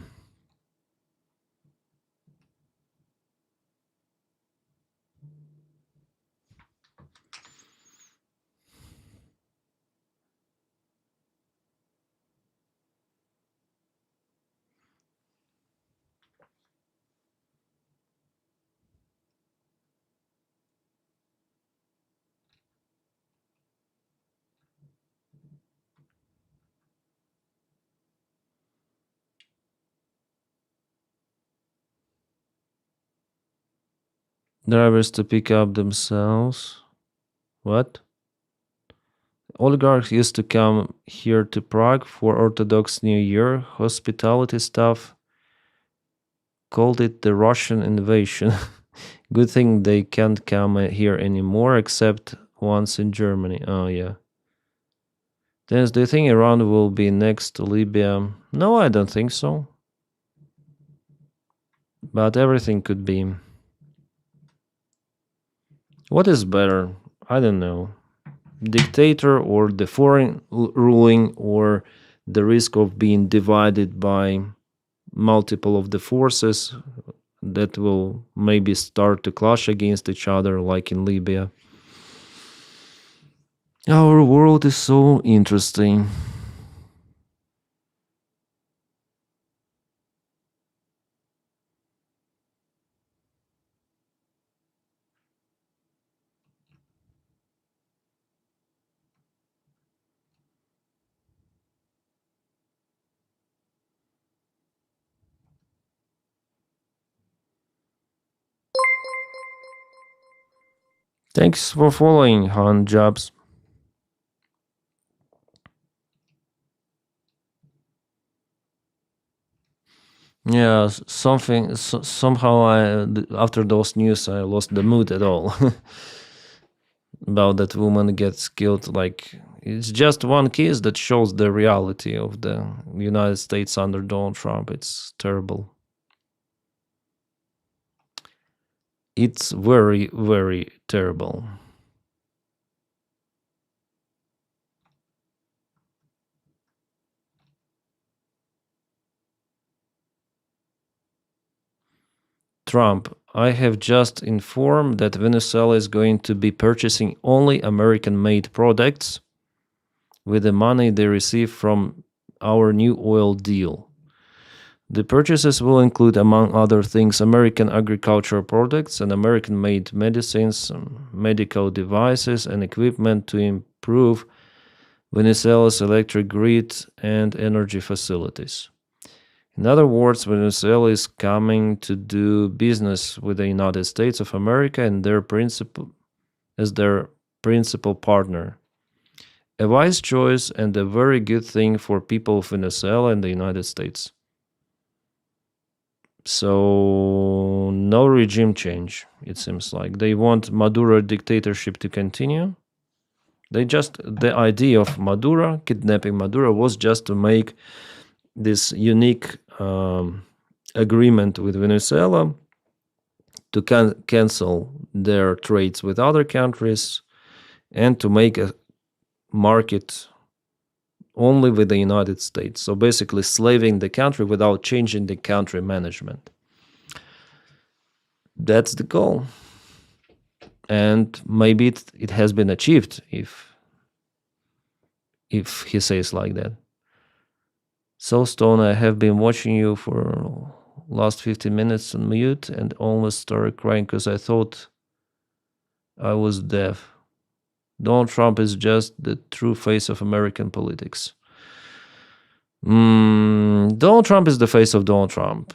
Drivers to pick up themselves. What? Oligarchs used to come here to Prague for Orthodox New Year. Hospitality staff called it the Russian invasion. Good thing they can't come here anymore, except once in Germany. Oh, yeah. Dennis, do you think Iran will be next to Libya? No, I don't think so. But everything could be. What is better? I don't know. Dictator or the foreign ruling, or the risk of being divided by multiple of the forces, that will maybe start to clash against each other, like in Libya. Our world is so interesting. Thanks for following, Han Jobs. Yeah, somehow after those news I lost the mood at all about that woman gets killed. Like, it's just one case that shows the reality of the United States under Donald Trump. It's terrible. It's very, very terrible. Trump, I have just informed that Venezuela is going to be purchasing only American-made products with the money they receive from our new oil deal. The purchases will include, among other things, American agricultural products and American-made medicines, medical devices, and equipment to improve Venezuela's electric grid and energy facilities. In other words, Venezuela is coming to do business with the United States of America and their principal partner. A wise choice and a very good thing for people of Venezuela and the United States. So, no regime change, it seems like. They want Maduro dictatorship to continue. The idea of Maduro, kidnapping Maduro, was just to make this unique agreement with Venezuela to cancel their trades with other countries and to make a market only with the United States. So basically slaving the country without changing the country management. That's the goal. And maybe it has been achieved if he says like that. So Stone, I have been watching you for last 15 minutes on mute and almost started crying because I thought I was deaf. Donald Trump is just the true face of American politics. Donald Trump is the face of Donald Trump.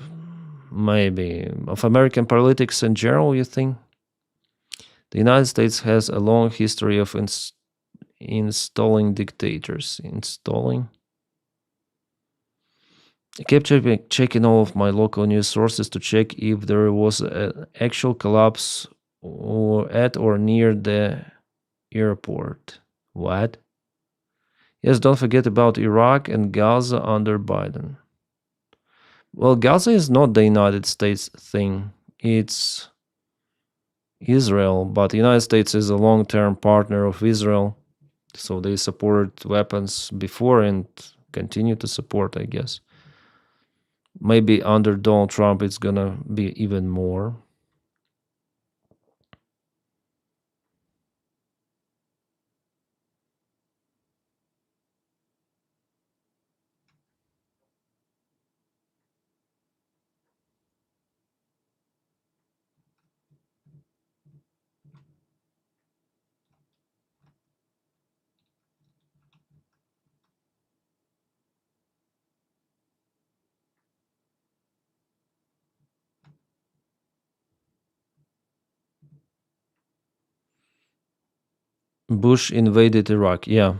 Maybe. Of American politics in general, you think? The United States has a long history of installing dictators. I kept checking all of my local news sources to check if there was an actual collapse at or near the airport. What? Yes, don't forget about Iraq and Gaza under Biden. Well, Gaza is not the United States thing. It's Israel, but the United States is a long-term partner of Israel. So they supported weapons before and continue to support, I guess. Maybe under Donald Trump, it's gonna be even more. Bush invaded Iraq, yeah.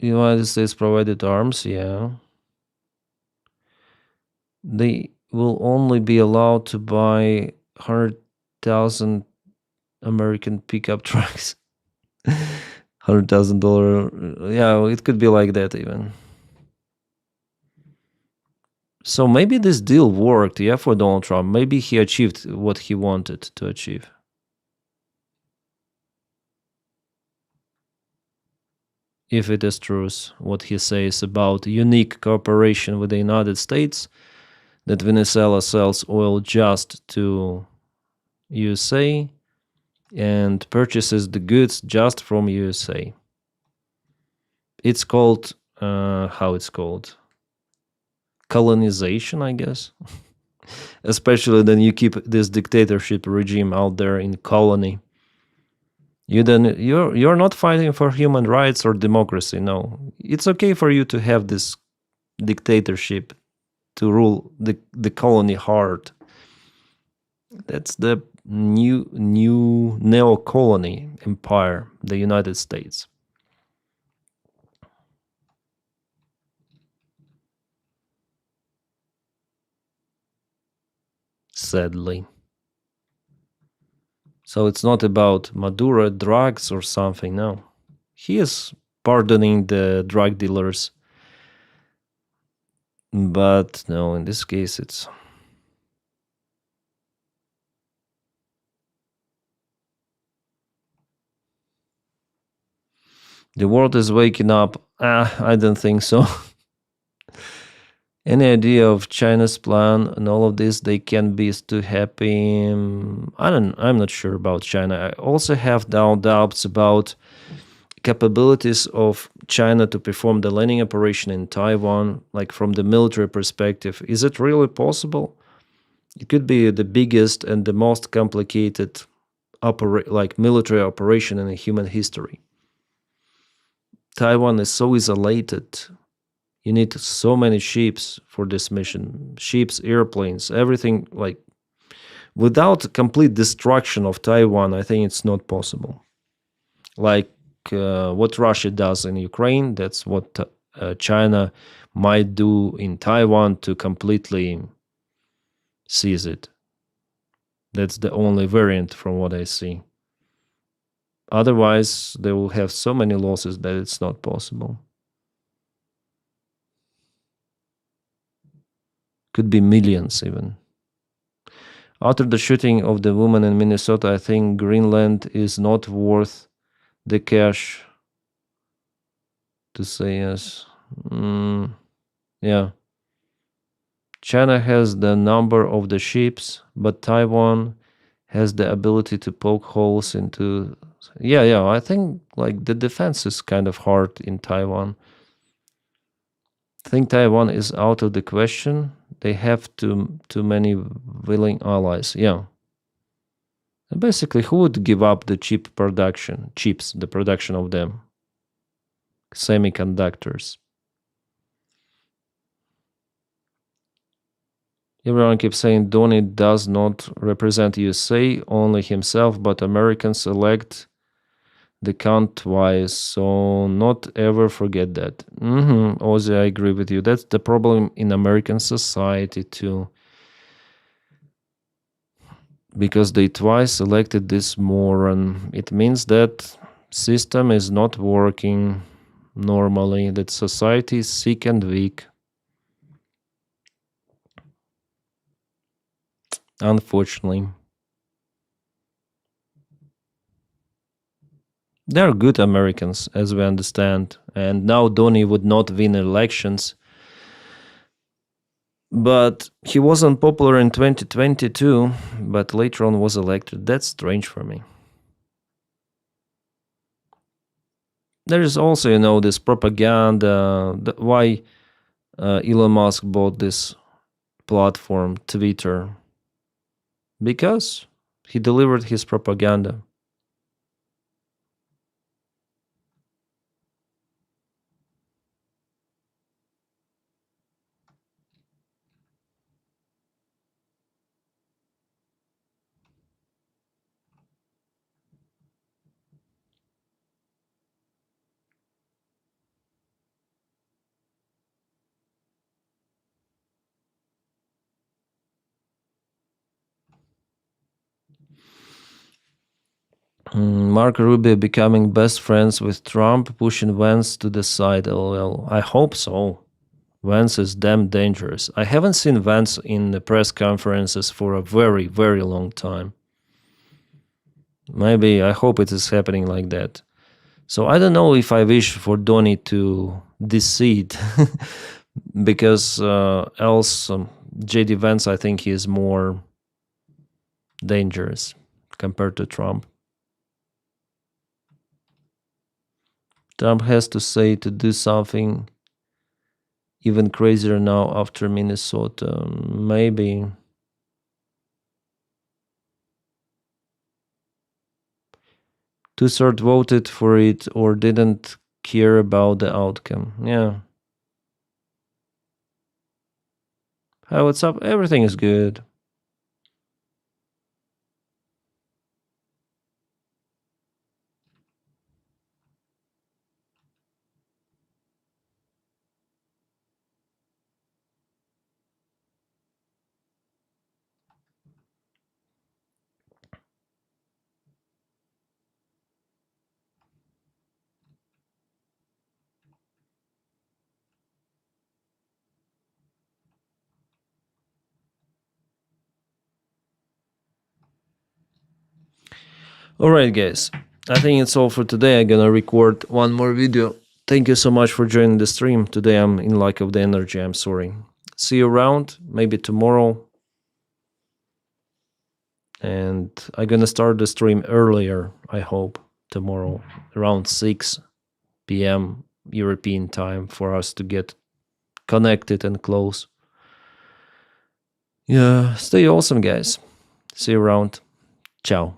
The United States provided arms, yeah. They will only be allowed to buy 100,000 American pickup trucks. $100,000. Yeah, it could be like that even. So maybe this deal worked, yeah, for Donald Trump. Maybe he achieved what he wanted to achieve. if it is true what he says about unique cooperation with the United States, that Venezuela sells oil just to USA and purchases the goods just from USA. It's called, how it's called? Colonization, I guess. Especially then you keep this dictatorship regime out there in colony. You're not fighting for human rights or democracy. No, it's okay for you to have this dictatorship to rule the colony hard. That's the new neo-colony empire, the United States. Sadly. So it's not about Maduro drugs or something, no. He is pardoning the drug dealers. But no, in this case it's... The world is waking up. I don't think so. Any idea of China's plan and all of this? They can be too happy. I'm not sure about China. I also have doubts about capabilities of China to perform the landing operation in Taiwan, like from the military perspective. Is it really possible? It could be the biggest and the most complicated military operation in human history. Taiwan is so isolated. You need so many ships for this mission. Ships, airplanes, everything. Like, without complete destruction of Taiwan, I think it's not possible. Like what Russia does in Ukraine, that's what China might do in Taiwan to completely seize it. That's the only variant from what I see. Otherwise, they will have so many losses that it's not possible. Could be millions even. After the shooting of the woman in Minnesota, I think Greenland is not worth the cash to say yes. Yeah. China has the number of the ships, but Taiwan has the ability to poke holes into... Yeah, I think like the defense is kind of hard in Taiwan. I think Taiwan is out of the question. They have too many willing allies. Yeah. And basically, who would give up the chips, the production of them? Semiconductors. Everyone keeps saying Donny does not represent USA, only himself, but Americans elect the count twice, so not ever forget that. Ozzy, I agree with you. That's the problem in American society too. Because they twice elected this moron. It means that system is not working normally, that society is sick and weak. Unfortunately. They're good Americans, as we understand. And now Donny would not win elections. But he wasn't popular in 2022, but later on was elected. That's strange for me. There is also, this propaganda, why Elon Musk bought this platform, Twitter. Because he delivered his propaganda. Marco Rubio becoming best friends with Trump, pushing Vance to the side. LOL. I hope so. Vance is damn dangerous. I haven't seen Vance in the press conferences for a very, very long time. Maybe, I hope it is happening like that. So I don't know if I wish for Donny to decede, because else JD Vance, I think he is more dangerous compared to Trump. Trump has to say to do something even crazier now after Minnesota. Maybe. Two-thirds voted for it or didn't care about the outcome. Yeah. Hi, what's up? Everything is good. Alright guys, I think it's all for today. I'm gonna record one more video. Thank you so much for joining the stream. Today I'm in lack of the energy, I'm sorry. See you around, maybe tomorrow. And I'm gonna start the stream earlier, I hope, tomorrow, around 6 p.m. European time, for us to get connected and close. Yeah, stay awesome guys. See you around. Ciao.